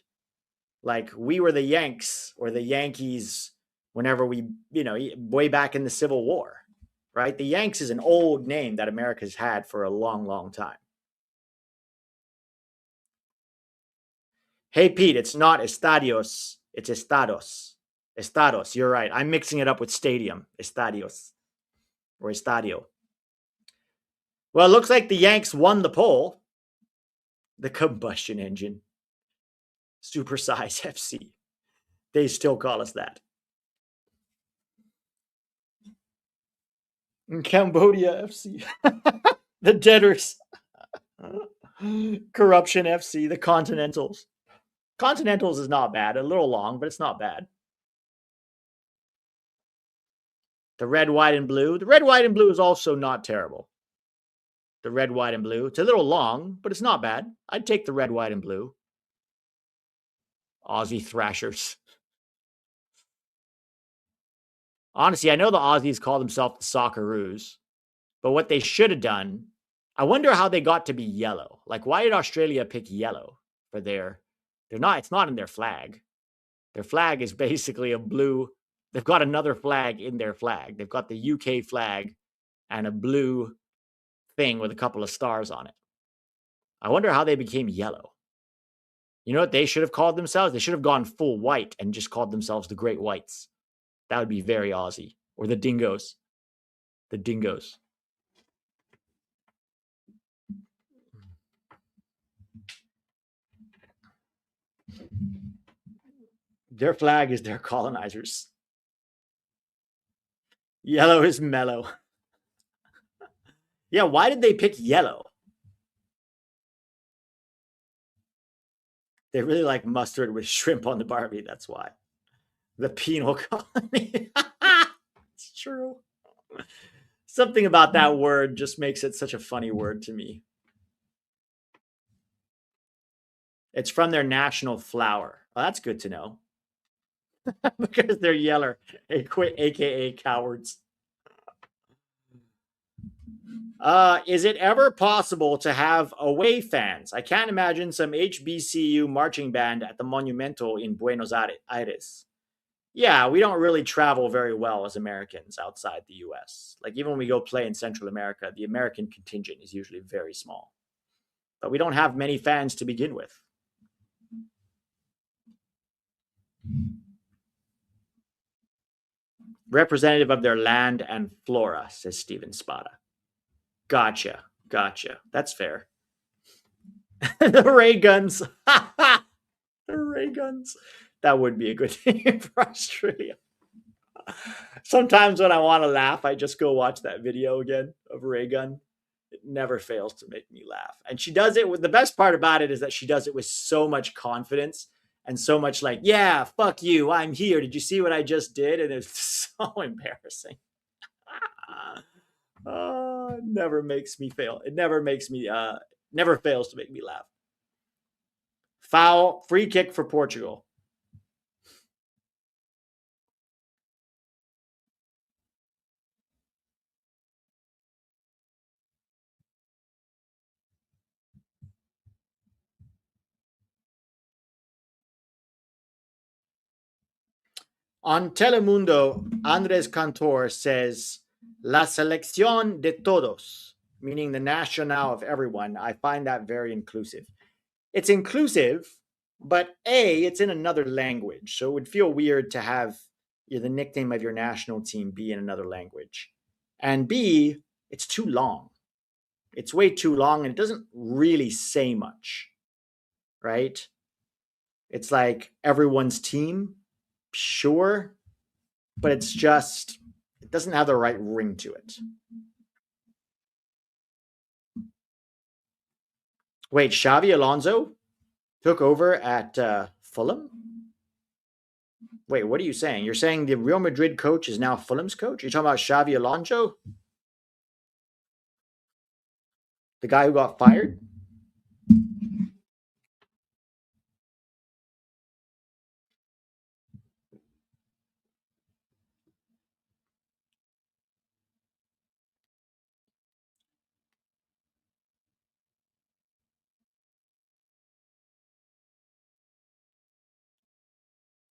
Like we were the Yanks or the Yankees whenever way back in the Civil War, right? The Yanks is an old name that America's had for a long, long time. Hey, Pete, it's not estadios, it's estados. Estados, you're right. I'm mixing it up with stadium, estadios or estadio. Well, it looks like the Yanks won the poll. The combustion engine. Supersize FC. They still call us that. In Cambodia FC. The debtors. Corruption FC. The Continentals. Continentals is not bad. A little long, but it's not bad. The red, white, and blue. The red, white, and blue is also not terrible. The red, white, and blue. It's a little long, but it's not bad. I'd take the red, white, and blue. Aussie Thrashers. Honestly, I know the Aussies call themselves the Socceroos, but what they should have done, I wonder how they got to be yellow. Like, why did Australia pick yellow for they're not, it's not in their flag. Their flag is basically a blue. They've got another flag in their flag. They've got the UK flag and a blue thing with a couple of stars on it. I wonder how they became yellow. You know what they should have called themselves? They should have gone full white and just called themselves the Great Whites. That would be very Aussie. Or the Dingoes. The Dingoes. Their flag is their colonizers. Yellow is mellow. Yeah, why did they pick yellow? They really like mustard with shrimp on the Barbie. That's why. The penal colony. It's true. Something about that word just makes it such a funny word to me. It's from their national flower. Well, that's good to know. Because they're yeller, aka cowards. Is it ever possible to have away fans? I can't imagine some HBCU marching band at the Monumental in Buenos Aires. Yeah, we don't really travel very well as Americans outside the US. Like, even when we go play in Central America, the American contingent is usually very small. But we don't have many fans to begin with. Representative of their land and flora, says Steven Spada. Gotcha. That's fair. The ray guns. The ray guns. That would be a good thing for Australia. Sometimes when I want to laugh, I just go watch that video again of Ray Gun. It never fails to make me laugh. And she does it with the best part about it is that she does it with so much confidence and so much like, yeah, fuck you, I'm here. Did you see what I just did? And it's so embarrassing. It never makes me fail. It never makes me, never fails to make me laugh. Foul, free kick for Portugal. On Telemundo, Andres Cantor says, La selección de todos, meaning the nacional of everyone. I find that very inclusive. It's inclusive, but A, it's in another language. So it would feel weird to have the nickname of your national team be in another language. And B, it's too long. It's way too long and it doesn't really say much, right? It's like everyone's team, sure, but it's just, it doesn't have the right ring to it. Wait, Xavi Alonso took over at Fulham? Wait, what are you saying? You're saying the Real Madrid coach is now Fulham's coach? You're talking about Xavi Alonso? The guy who got fired?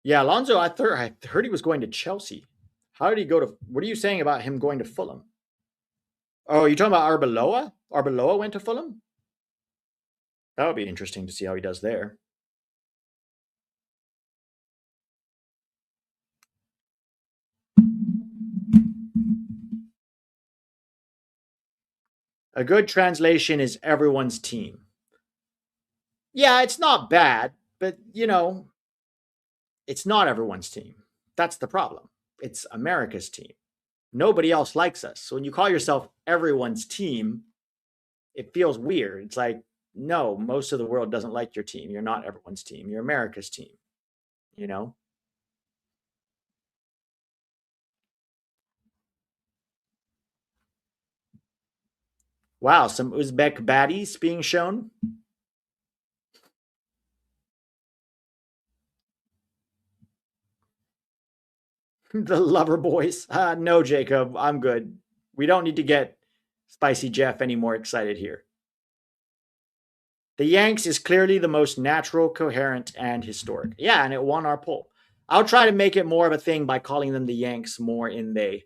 Yeah, Alonso, I heard he was going to Chelsea. How did he go to, what are you saying about him going to Fulham? Oh, you're talking about Arbeloa? Arbeloa went to Fulham? That would be interesting to see how he does there. A good translation is everyone's team. Yeah, it's not bad, but it's not everyone's team. That's the problem. It's America's team. Nobody else likes us. So when you call yourself everyone's team, it feels weird. It's like, no, most of the world doesn't like your team. You're not everyone's team. You're America's team, you know? Wow, some Uzbek baddies being shown. The lover boys. No, Jacob, I'm good. We don't need to get Spicy Jeff any more excited here. The Yanks is clearly the most natural, coherent, and historic. Yeah, and it won our poll. I'll try to make it more of a thing by calling them the Yanks more in the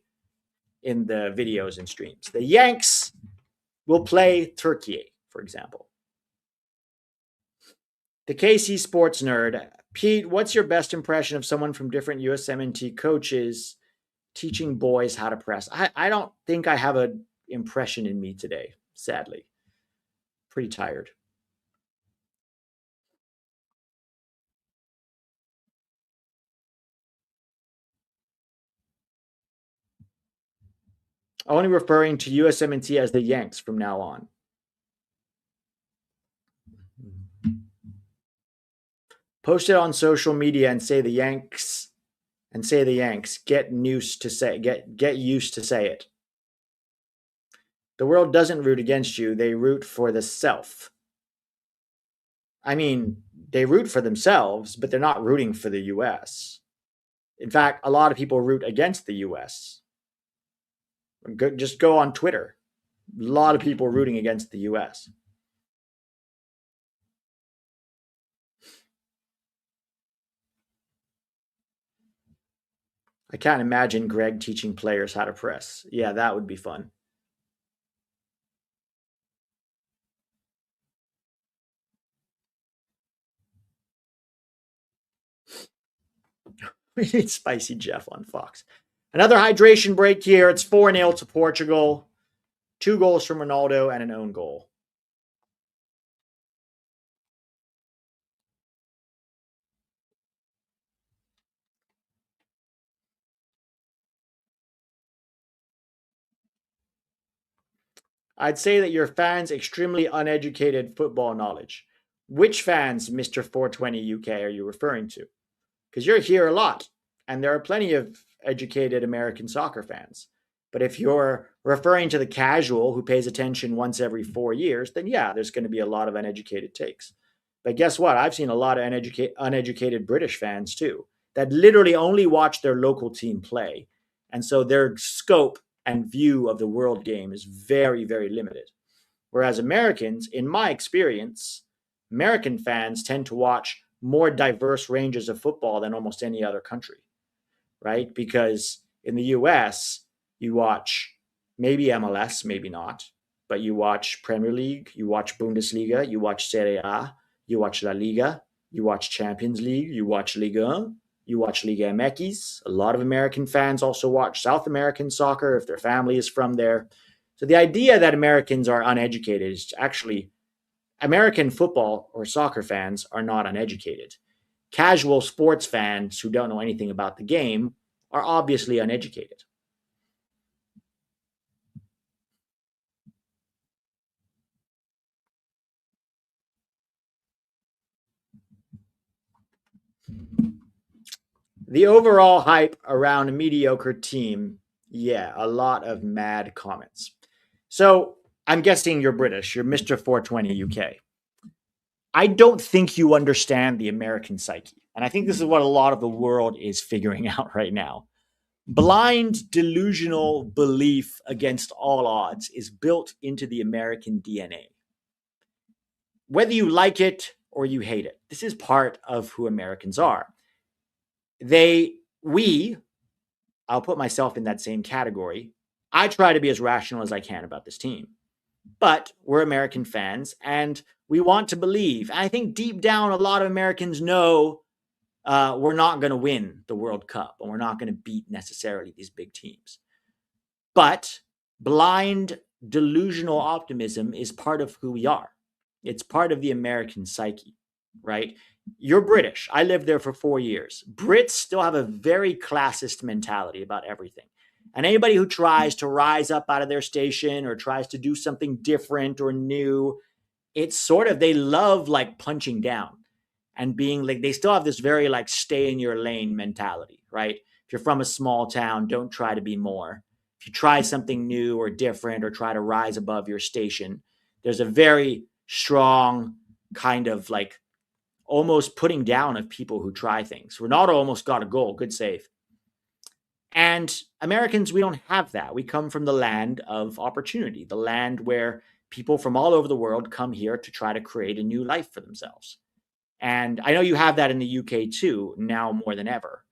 videos and streams. The Yanks will play Turkey, for example. The KC Sports Nerd. Pete, what's your best impression of someone from different USMNT coaches teaching boys how to press? I don't think I have an impression in me today, sadly. Pretty tired. Only referring to USMNT as the Yanks from now on. Post it on social media and say the Yanks get used to say it. The world doesn't root against you, they root for the self. I mean, they root for themselves, but they're not rooting for the US. In fact, a lot of people root against the US. Just go on Twitter. A lot of people rooting against the US. I can't imagine Greg teaching players how to press. Yeah, that would be fun. We need Spicy Jeff on Fox. Another hydration break here. It's 4-0 to Portugal. 2 goals from Ronaldo and an own goal. I'd say that your fans' extremely uneducated football knowledge. Which fans, Mr. 420 UK, are you referring to? Because you're here a lot, and there are plenty of educated American soccer fans. But if you're referring to the casual who pays attention once every 4 years, then yeah, there's going to be a lot of uneducated takes. But guess what? I've seen a lot of uneducated British fans too, that literally only watch their local team play. And so their scope and view of the world game is very, very limited. Whereas Americans, in my experience, American fans tend to watch more diverse ranges of football than almost any other country, right? Because in the US, you watch maybe MLS, maybe not, but you watch Premier League, you watch Bundesliga, you watch Serie A, you watch La Liga, you watch Champions League, you watch Liga 1, you watch Liga MX. A lot of American fans also watch South American soccer if their family is from there. So the idea that Americans are uneducated is actually American football or soccer fans are not uneducated. Casual sports fans who don't know anything about the game are obviously uneducated. The overall hype around a mediocre team, yeah, a lot of mad comments. So I'm guessing you're British. You're Mr. 420 UK. I don't think you understand the American psyche. And I think this is what a lot of the world is figuring out right now. Blind, delusional belief against all odds is built into the American DNA. Whether you like it or you hate it, this is part of who Americans are. We, I'll put myself in that same category. I try to be as rational as I can about this team. But we're American fans and we want to believe. And I think deep down, a lot of Americans know we're not going to win the World Cup and we're not going to beat necessarily these big teams. But blind, delusional optimism is part of who we are. It's part of the American psyche, right? You're British. I lived there for 4 years. Brits still have a very classist mentality about everything. And anybody who tries to rise up out of their station or tries to do something different or new, it's sort of, they love like punching down and being like, they still have this very like stay in your lane mentality, right? If you're from a small town, don't try to be more. If you try something new or different or try to rise above your station, there's a very strong kind of like almost putting down of people who try things. Ronaldo almost got a goal, good save. And Americans, we don't have that. We come from the land of opportunity, the land where people from all over the world come here to try to create a new life for themselves. And I know you have that in the UK too, now more than ever.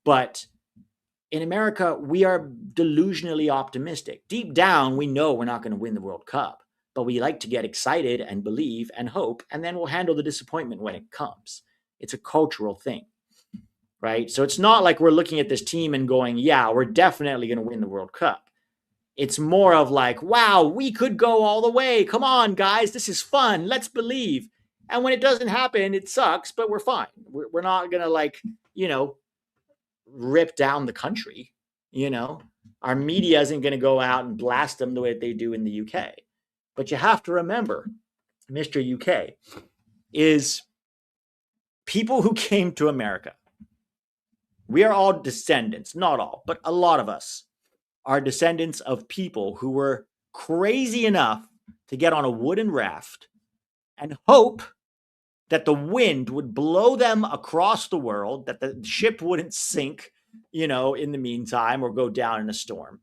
But in America, we are delusionally optimistic. Deep down, we know we're not going to win the World Cup, but we like to get excited and believe and hope, and then we'll handle the disappointment when it comes. It's a cultural thing, right? So it's not like we're looking at this team and going, yeah, we're definitely going to win the World Cup. It's more of like, wow, we could go all the way. Come on, guys, this is fun. Let's believe. And when it doesn't happen, it sucks, but we're fine. We're not going to like, rip down the country. Our media isn't going to go out and blast them the way they do in the UK. But you have to remember, Mr. UK, is people who came to America. We are all descendants, not all, but a lot of us are descendants of people who were crazy enough to get on a wooden raft and hope that the wind would blow them across the world, that the ship wouldn't sink, in the meantime, or go down in a storm.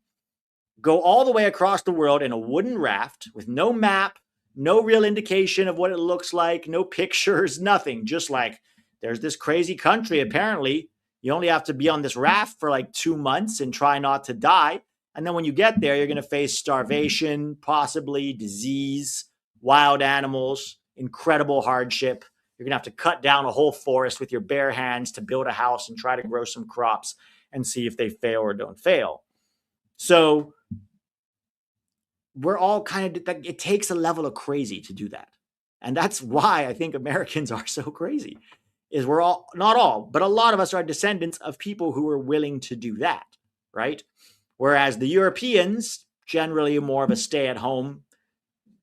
Go all the way across the world in a wooden raft with no map, no real indication of what it looks like, no pictures, nothing. Just like, there's this crazy country, apparently. You only have to be on this raft for like 2 months and try not to die. And then when you get there, you're going to face starvation, possibly disease, wild animals, incredible hardship. You're going to have to cut down a whole forest with your bare hands to build a house and try to grow some crops and see if they fail or don't fail. So we're all kind of, it takes a level of crazy to do that. And that's why I think Americans are so crazy, is we're all, not all, but a lot of us are descendants of people who are willing to do that, right? Whereas the Europeans, generally more of a stay at home,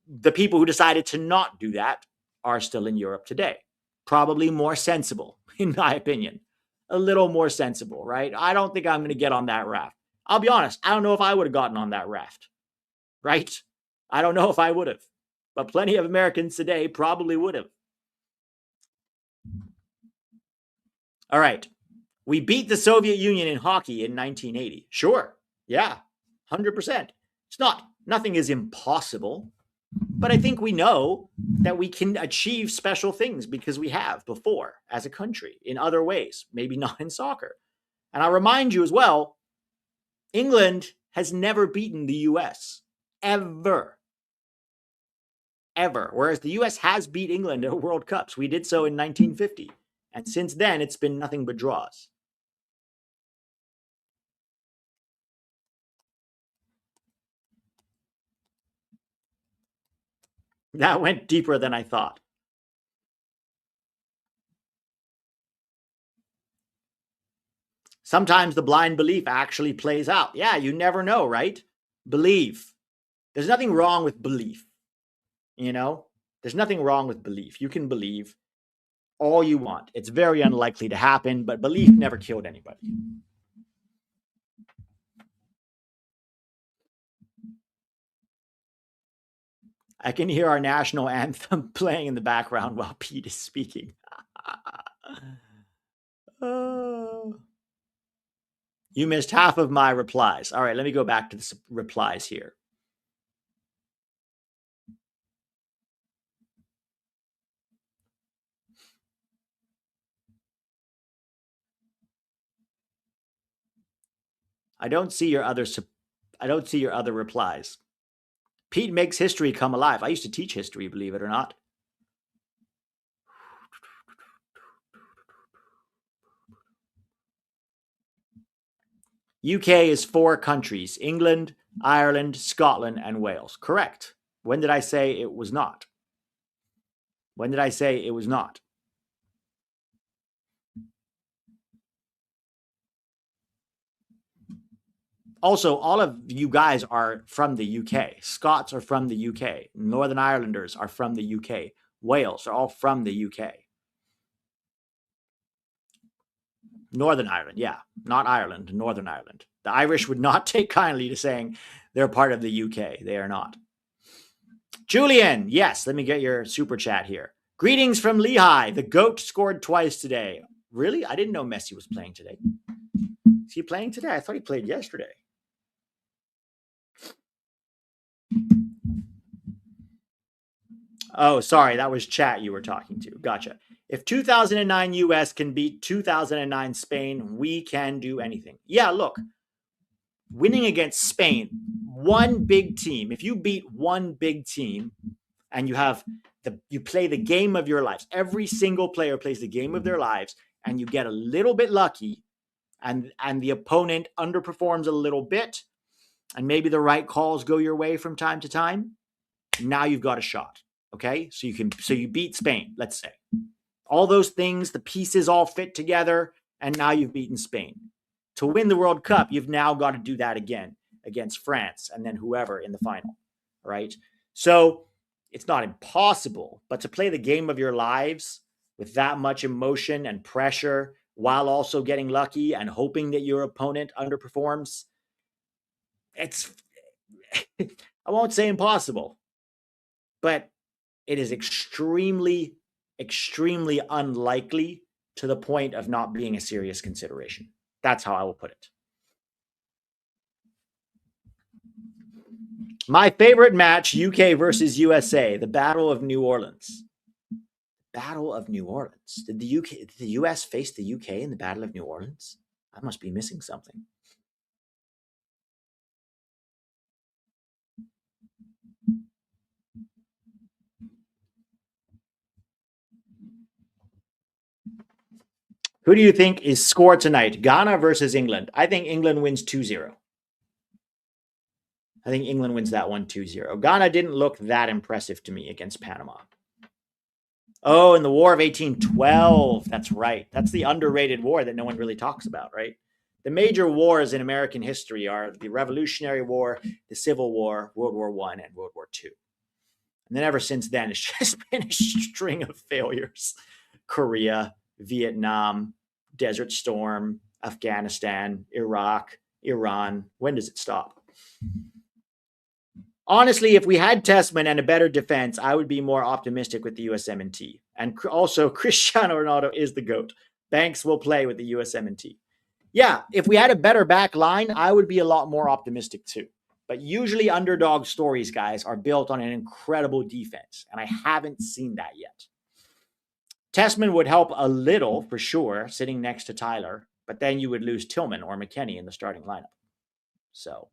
the people who decided to not do that are still in Europe today. Probably more sensible, in my opinion. A little more sensible, right? I don't think I'm going to get on that raft. I'll be honest, I don't know if I would have gotten on that raft, right? I don't know if I would have. But plenty of Americans today probably would have. All right. We beat the Soviet Union in hockey in 1980. Sure. Yeah. 100%. Nothing is impossible. But I think we know that we can achieve special things because we have before as a country in other ways, maybe not in soccer. And I'll remind you as well, England has never beaten the US. Ever. Ever. Whereas the US has beat England at World Cups. We did so in 1950. And since then, it's been nothing but draws. That went deeper than I thought. Sometimes the blind belief actually plays out. Yeah, you never know, right? Believe. There's nothing wrong with belief. You know, there's nothing wrong with belief. You can believe all you want. It's very unlikely to happen, but belief never killed anybody. I can hear our national anthem playing in the background while Pete is speaking. You missed half of my replies. All right, let me go back to the replies here. I don't see your other replies. Pete makes history come alive. I used to teach history, believe it or not. UK is 4 countries: England, Ireland, Scotland, and Wales. Correct. When did I say it was not? When did I say it was not? Also, all of you guys are from the UK. Scots are from the UK. Northern Irelanders are from the UK. Wales are all from the UK. Northern Ireland, yeah. Not Ireland, Northern Ireland. The Irish would not take kindly to saying they're part of the UK. They are not. Julian, yes, let me get your super chat here. Greetings from Lehigh. The GOAT scored twice today. Really? I didn't know Messi was playing today. Is he playing today? I thought he played yesterday. Oh, sorry. That was chat you were talking to. Gotcha. If 2009 US can beat 2009 Spain, we can do anything. Yeah, look, winning against Spain, one big team. If you beat one big team and you play the game of your lives, every single player plays the game of their lives, and you get a little bit lucky, and the opponent underperforms a little bit, and maybe the right calls go your way from time to time, now you've got a shot. Okay, so you beat Spain, let's say. All those things, the pieces all fit together, and now you've beaten Spain. To win the World Cup, you've now got to do that again against France and then whoever in the final, right? So it's not impossible, but to play the game of your lives with that much emotion and pressure while also getting lucky and hoping that your opponent underperforms, it's, I won't say impossible, but it is extremely, extremely unlikely to the point of not being a serious consideration. That's how I will put it. My favorite match, UK versus USA, the Battle of New Orleans. Battle of New Orleans. Did the US face the UK in the Battle of New Orleans? I must be missing something. Who do you think is score tonight? Ghana versus England. I think England wins 2-0. I think England wins that one 2-0. Ghana didn't look that impressive to me against Panama. Oh, in the War of 1812. That's right. That's the underrated war that no one really talks about, right? The major wars in American history are the Revolutionary War, the Civil War, World War I, and World War II. And then ever since then, it's just been a string of failures. Korea, Vietnam, Desert Storm, Afghanistan, Iraq, Iran. When does it stop? Honestly, if we had Tessman and a better defense, I would be more optimistic with the USMNT. And also, Cristiano Ronaldo is the GOAT. Banks will play with the USMNT. Yeah, if we had a better back line, I would be a lot more optimistic too. But usually underdog stories, guys, are built on an incredible defense. And I haven't seen that yet. Tessman would help a little, for sure, sitting next to Tyler. But then you would lose Tillman or McKennie in the starting lineup. So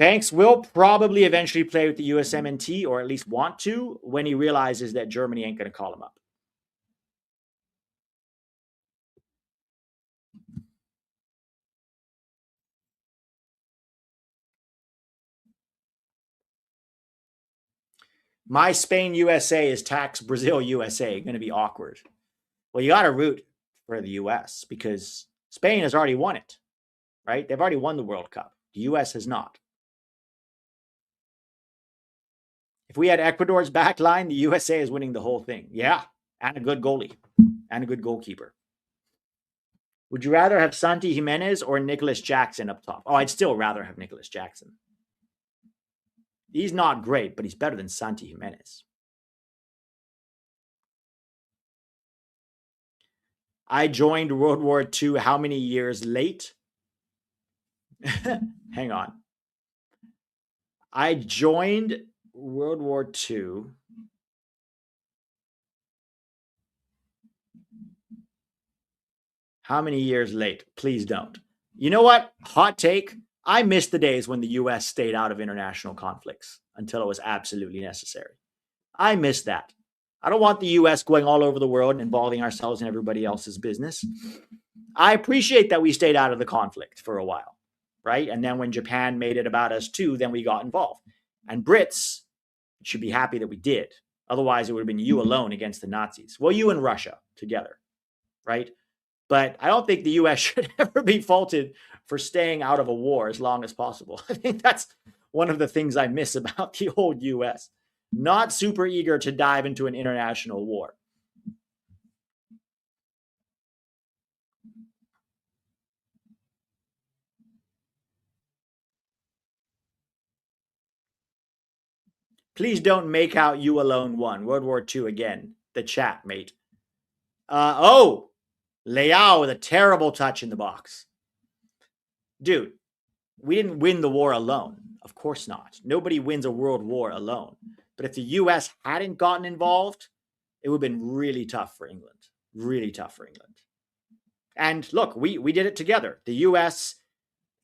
Banks will probably eventually play with the USMNT, or at least want to, when he realizes that Germany ain't going to call him up. My Spain USA is tax Brazil USA. Going to be awkward. Well, you got to root for the US because Spain has already won it, right? They've already won the World Cup. The US has not. If we had Ecuador's back line, the USA is winning the whole thing. Yeah, and a good goalie and a good goalkeeper. Would you rather have Santi Jimenez or Nicholas Jackson up top? Oh, I'd still rather have Nicholas Jackson. He's not great, but he's better than Santi Jimenez. I joined World War II how many years late? Hang on. I joined World War II. How many years late? Please don't. You know what? Hot take. I miss the days when the US stayed out of international conflicts until it was absolutely necessary. I miss that. I don't want the US going all over the world and involving ourselves in everybody else's business. I appreciate that we stayed out of the conflict for a while, right? And then when Japan made it about us too, then we got involved. And Brits should be happy that we did. Otherwise, it would have been you alone against the Nazis. Well, you and Russia together, right? But I don't think the US should ever be faulted for staying out of a war as long as possible. I think that's one of the things I miss about the old US. Not super eager to dive into an international war. Please don't make out you alone won. World War II again. The chat, mate. Leao with a terrible touch in the box. Dude, we didn't win the war alone. Of course not. Nobody wins a world war alone. But if the US hadn't gotten involved, it would have been really tough for England. Really tough for England. And look, we did it together. The US,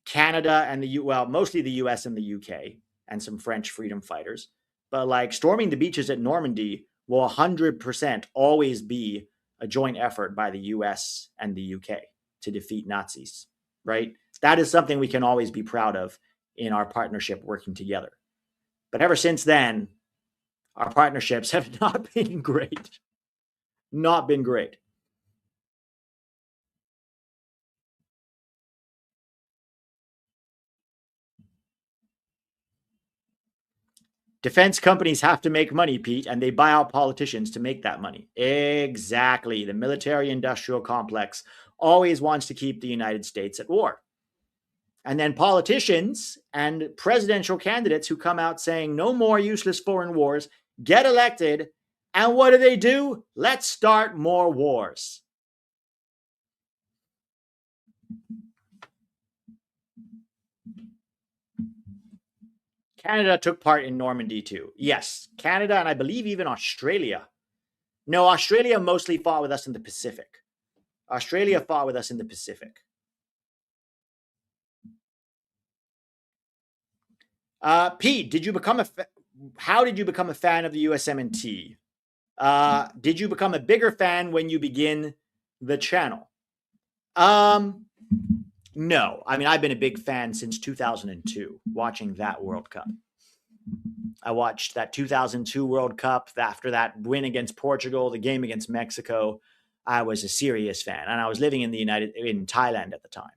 Canada, and mostly the US and the UK, and some French freedom fighters. But like storming the beaches at Normandy will 100% always be a joint effort by the US and the UK to defeat Nazis, right? That is something we can always be proud of in our partnership working together. But ever since then, our partnerships have not been great. Not been great. Defense companies have to make money, Pete, and they buy out politicians to make that money. Exactly. The military-industrial complex always wants to keep the United States at war. And then politicians and presidential candidates who come out saying no more useless foreign wars get elected. And what do? Let's start more wars. Canada took part in Normandy too. Yes, Canada and I believe even Australia. No, Australia mostly fought with us in the Pacific. Australia fought with us in the Pacific. Pete, how did you become a fan of the USMNT? Did you become a bigger fan when you begin the channel? No. I mean, I've been a big fan since 2002, watching that World Cup. I watched that 2002 World Cup. After that win against Portugal, the game against Mexico, I was a serious fan. And I was living in Thailand at the time.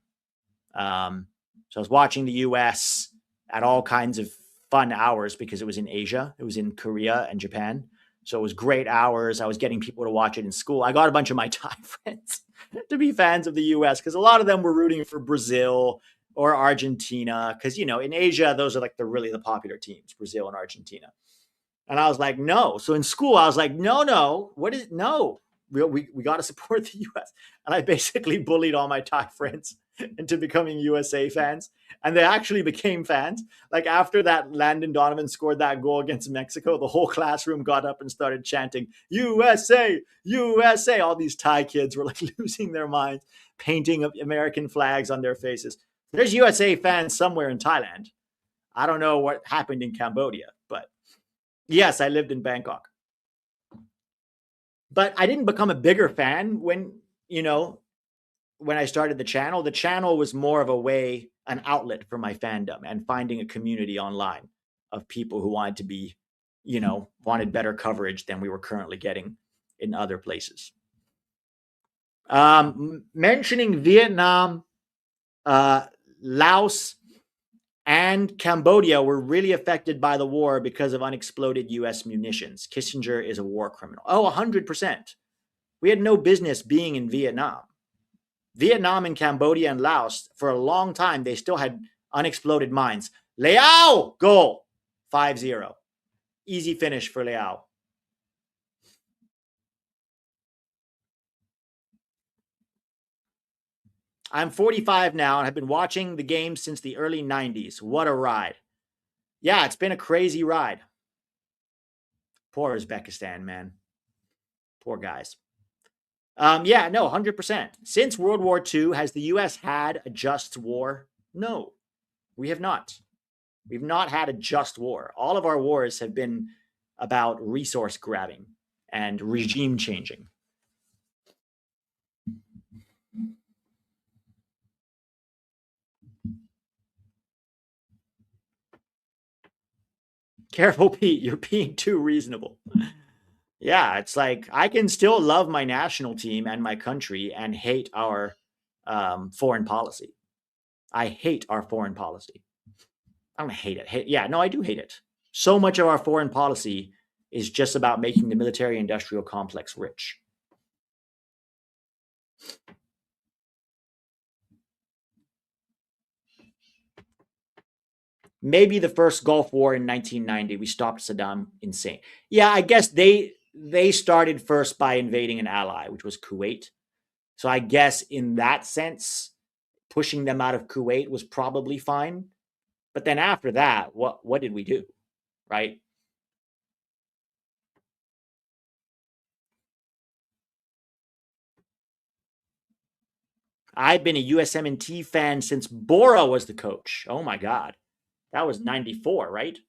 So I was watching the US at all kinds of fun hours because it was in Asia. It was in Korea and Japan. So it was great hours. I was getting people to watch it in school. I got a bunch of my Thai friends to be fans of the US because a lot of them were rooting for Brazil or Argentina. Because, in Asia, those are like the popular teams, Brazil and Argentina. And I was like, no. So in school, I was like, no. No. We got to support the US. And I basically bullied all my Thai friends into becoming USA fans. And they actually became fans. Like after that, Landon Donovan scored that goal against Mexico, the whole classroom got up and started chanting, USA, USA. All these Thai kids were like losing their minds, painting American flags on their faces. There's USA fans somewhere in Thailand. I don't know what happened in Cambodia, but yes, I lived in Bangkok. But I didn't become a bigger fan when I started the channel was more of a way, an outlet for my fandom and finding a community online of people who wanted to be, wanted better coverage than we were currently getting in other places. Mentioning Vietnam, Laos, and Cambodia were really affected by the war because of unexploded US munitions. Kissinger is a war criminal. Oh, 100%. We had no business being in Vietnam. Vietnam and Cambodia and Laos, for a long time, they still had unexploded mines. Liao, goal, 5-0. Easy finish for Liao. I'm 45 now and have been watching the game since the early 90s. What a ride. Yeah, it's been a crazy ride. Poor Uzbekistan, man. Poor guys. Yeah, no, 100%. Since World War II, has the US had a just war? No, we have not. We've not had a just war. All of our wars have been about resource grabbing and regime changing. Careful, Pete. You're being too reasonable. Yeah, it's like I can still love my national team and my country and hate our foreign policy. I hate our foreign policy. I don't hate it. Yeah, no, I do hate it. So much of our foreign policy is just about making the military industrial complex rich. Maybe the first Gulf War in 1990, we stopped Saddam insane. Yeah, I guess they started first by invading an ally, which was Kuwait. So I guess in that sense, pushing them out of Kuwait was probably fine. But then after that, what did we do? Right? I've been a USMNT fan since Bora was the coach. Oh my god. That was 94, right?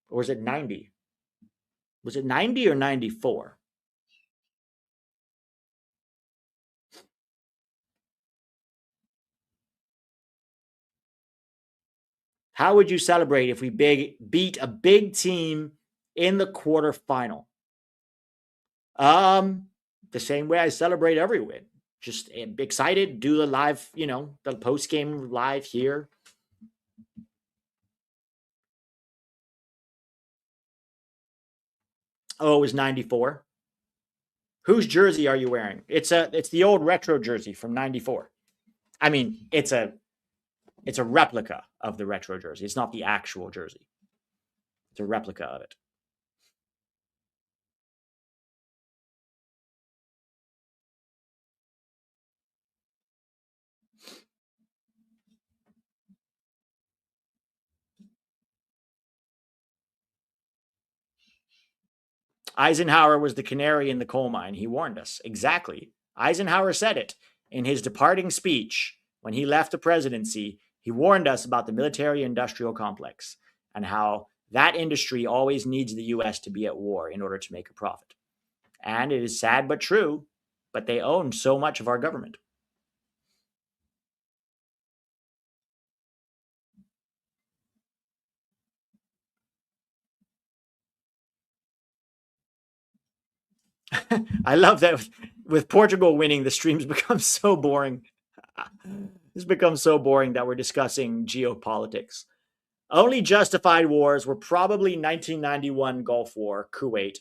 Or was it 90? Was it 90 or 94? How would you celebrate if we beat a big team in the quarterfinal? The same way I celebrate every win. Just excited, do the live, the post game live here. Oh, it was 94. Whose jersey are you wearing? It's the old retro jersey from 94. I mean, it's a replica of the retro jersey. It's not the actual jersey. It's a replica of it. Eisenhower was the canary in the coal mine. He warned us. Exactly. Eisenhower said it in his departing speech when he left the presidency. He warned us about the military industrial complex and how that industry always needs the US to be at war in order to make a profit. And it is sad but true, but they own so much of our government. I love that with Portugal winning, the streams become so boring. It's become so boring that we're discussing geopolitics. Only justified wars were probably 1991 Gulf War, Kuwait,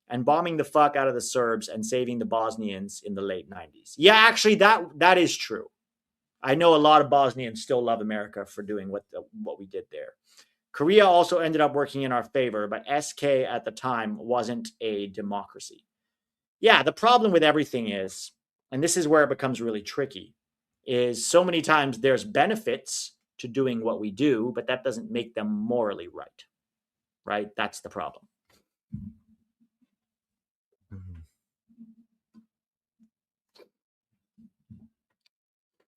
and bombing the fuck out of the Serbs and saving the Bosnians in the late 90s. Yeah, actually, that is true. I know a lot of Bosnians still love America for doing what we did there. Korea also ended up working in our favor, but SK at the time wasn't a democracy. Yeah, the problem with everything is, and this is where it becomes really tricky, is so many times there's benefits to doing what we do, but that doesn't make them morally right. Right? That's the problem. Mhm.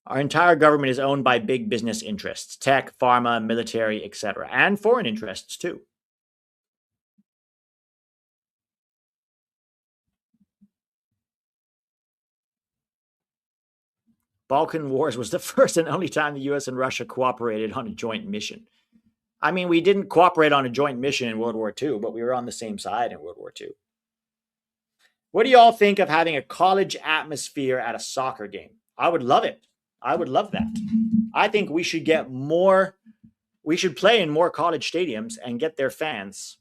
Our entire government is owned by big business interests, tech, pharma, military, etc., and foreign interests too. Balkan Wars was the first and only time the US and Russia cooperated on a joint mission. I mean, we didn't cooperate on a joint mission in World War II, but we were on the same side in World War II. What do y'all think of having a college atmosphere at a soccer game? I would love it. I would love that. I think we should get more, we should play in more college stadiums and get their fans.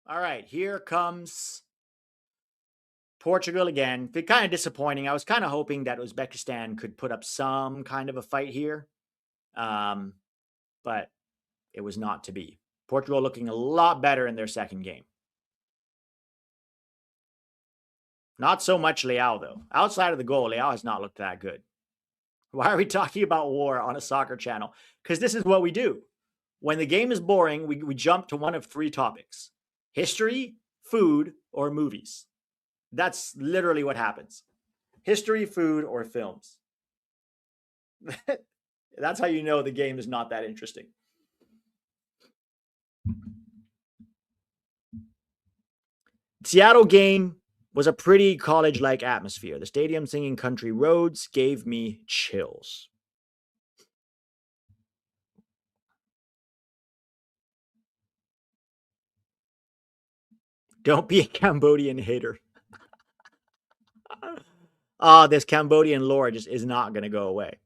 All right, here comes Portugal again. Kind of disappointing. I was kind of hoping that Uzbekistan could put up some kind of a fight here, but it was not to be. Portugal looking a lot better in their second game. Not so much Leao, though. Outside of the goal, Leao has not looked that good. Why are we talking about war on a soccer channel? Because this is what we do. When the game is boring, we jump to one of three topics: history, food, or movies. That's literally what happens. History, food, or films. That's how you know the game is not that interesting. Seattle game was a pretty college-like atmosphere. The stadium singing Country Roads gave me chills. Don't be a Cambodian hater. This Cambodian lore just is not going to go away.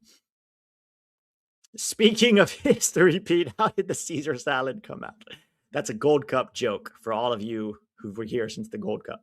Speaking of history, Pete, how did the Caesar salad come out? That's a Gold Cup joke for all of you who were here since the Gold Cup.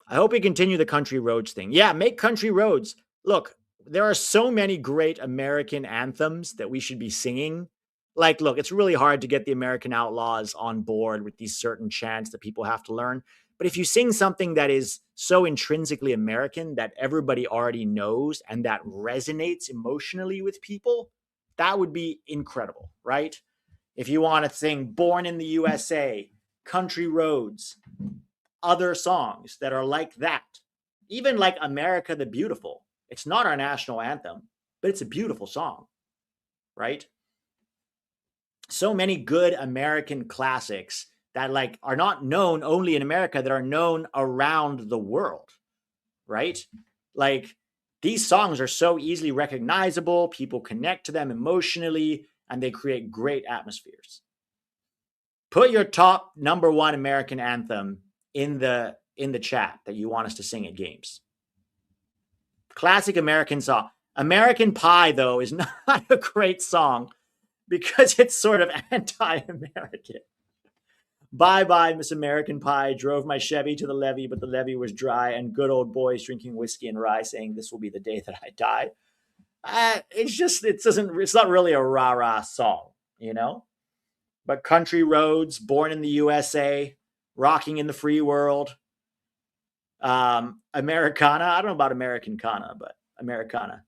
I hope we continue the country roads thing. Yeah, make country roads. Look, there are so many great American anthems that we should be singing. Like, look, it's really hard to get the American Outlaws on board with these certain chants that people have to learn. But if you sing something that is so intrinsically American that everybody already knows and that resonates emotionally with people, that would be incredible, right? If you want to sing Born in the USA, Country Roads, other songs that are like that, even like America the Beautiful. It's not our national anthem, but it's a beautiful song, right? So many good American classics that like are not known only in America, that are known around the world, right? Like these songs are so easily recognizable, people connect to them emotionally, and they create great atmospheres. Put your top number one American anthem in the chat that you want us to sing at games. Classic American song. American Pie, though, is not a great song because it's sort of anti-American. Bye bye, Miss American Pie. Drove my Chevy to the levee, but the levee was dry, and good old boys drinking whiskey and rye, saying this will be the day that I die. It's not really a rah rah song, you know. But Country Roads, Born in the USA, Rocking in the Free World, Americana. I don't know about American Kana, but Americana.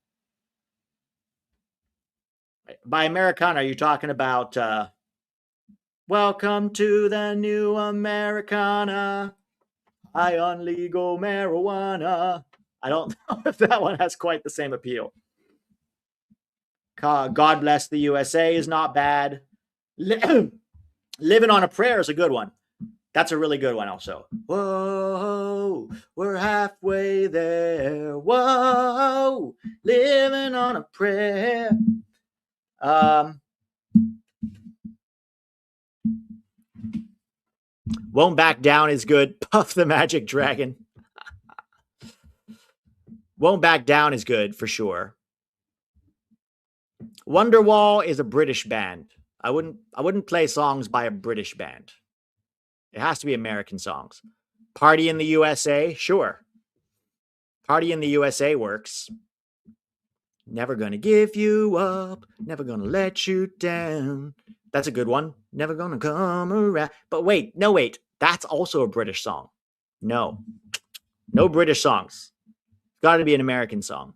By Americana, are you talking about Welcome to the New Americana, high on legal marijuana? I don't know if that one has quite the same appeal. God Bless the USA is not bad. Living on a Prayer is a good one. That's a really good one also. Whoa, we're halfway there. Whoa, living on a prayer. Won't Back Down is good. Puff the Magic Dragon. Won't Back Down is good for sure. Wonderwall is a British band. I wouldn't play songs by a British band. It has to be American songs. Party in the USA, sure. Party in the USA works. Never gonna give you up, never gonna let you down. That's a good one. Never gonna come around. But wait, no, wait. That's also a British song. No, no British songs. It's got to be an American song.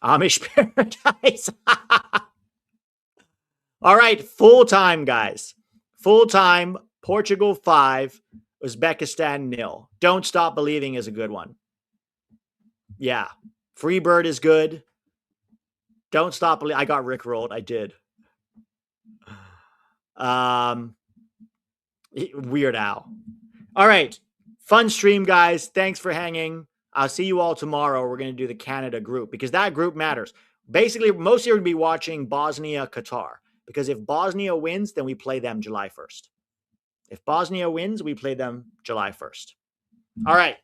Amish Paradise. All right, full time, guys. Full time, Portugal 5, Uzbekistan 0. Don't Stop Believing is a good one. Yeah. Freebird is good. Don't Stop Believing. I got rickrolled. I did. Weird Al. All right. Fun stream, guys. Thanks for hanging. I'll see you all tomorrow. We're going to do the Canada group because that group matters. Basically, most of you are going to be watching Bosnia, Qatar, because if Bosnia wins, then we play them July 1st. If Bosnia wins, we play them July 1st. All right.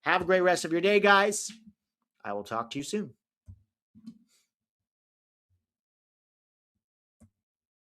Have a great rest of your day, guys. I will talk to you soon.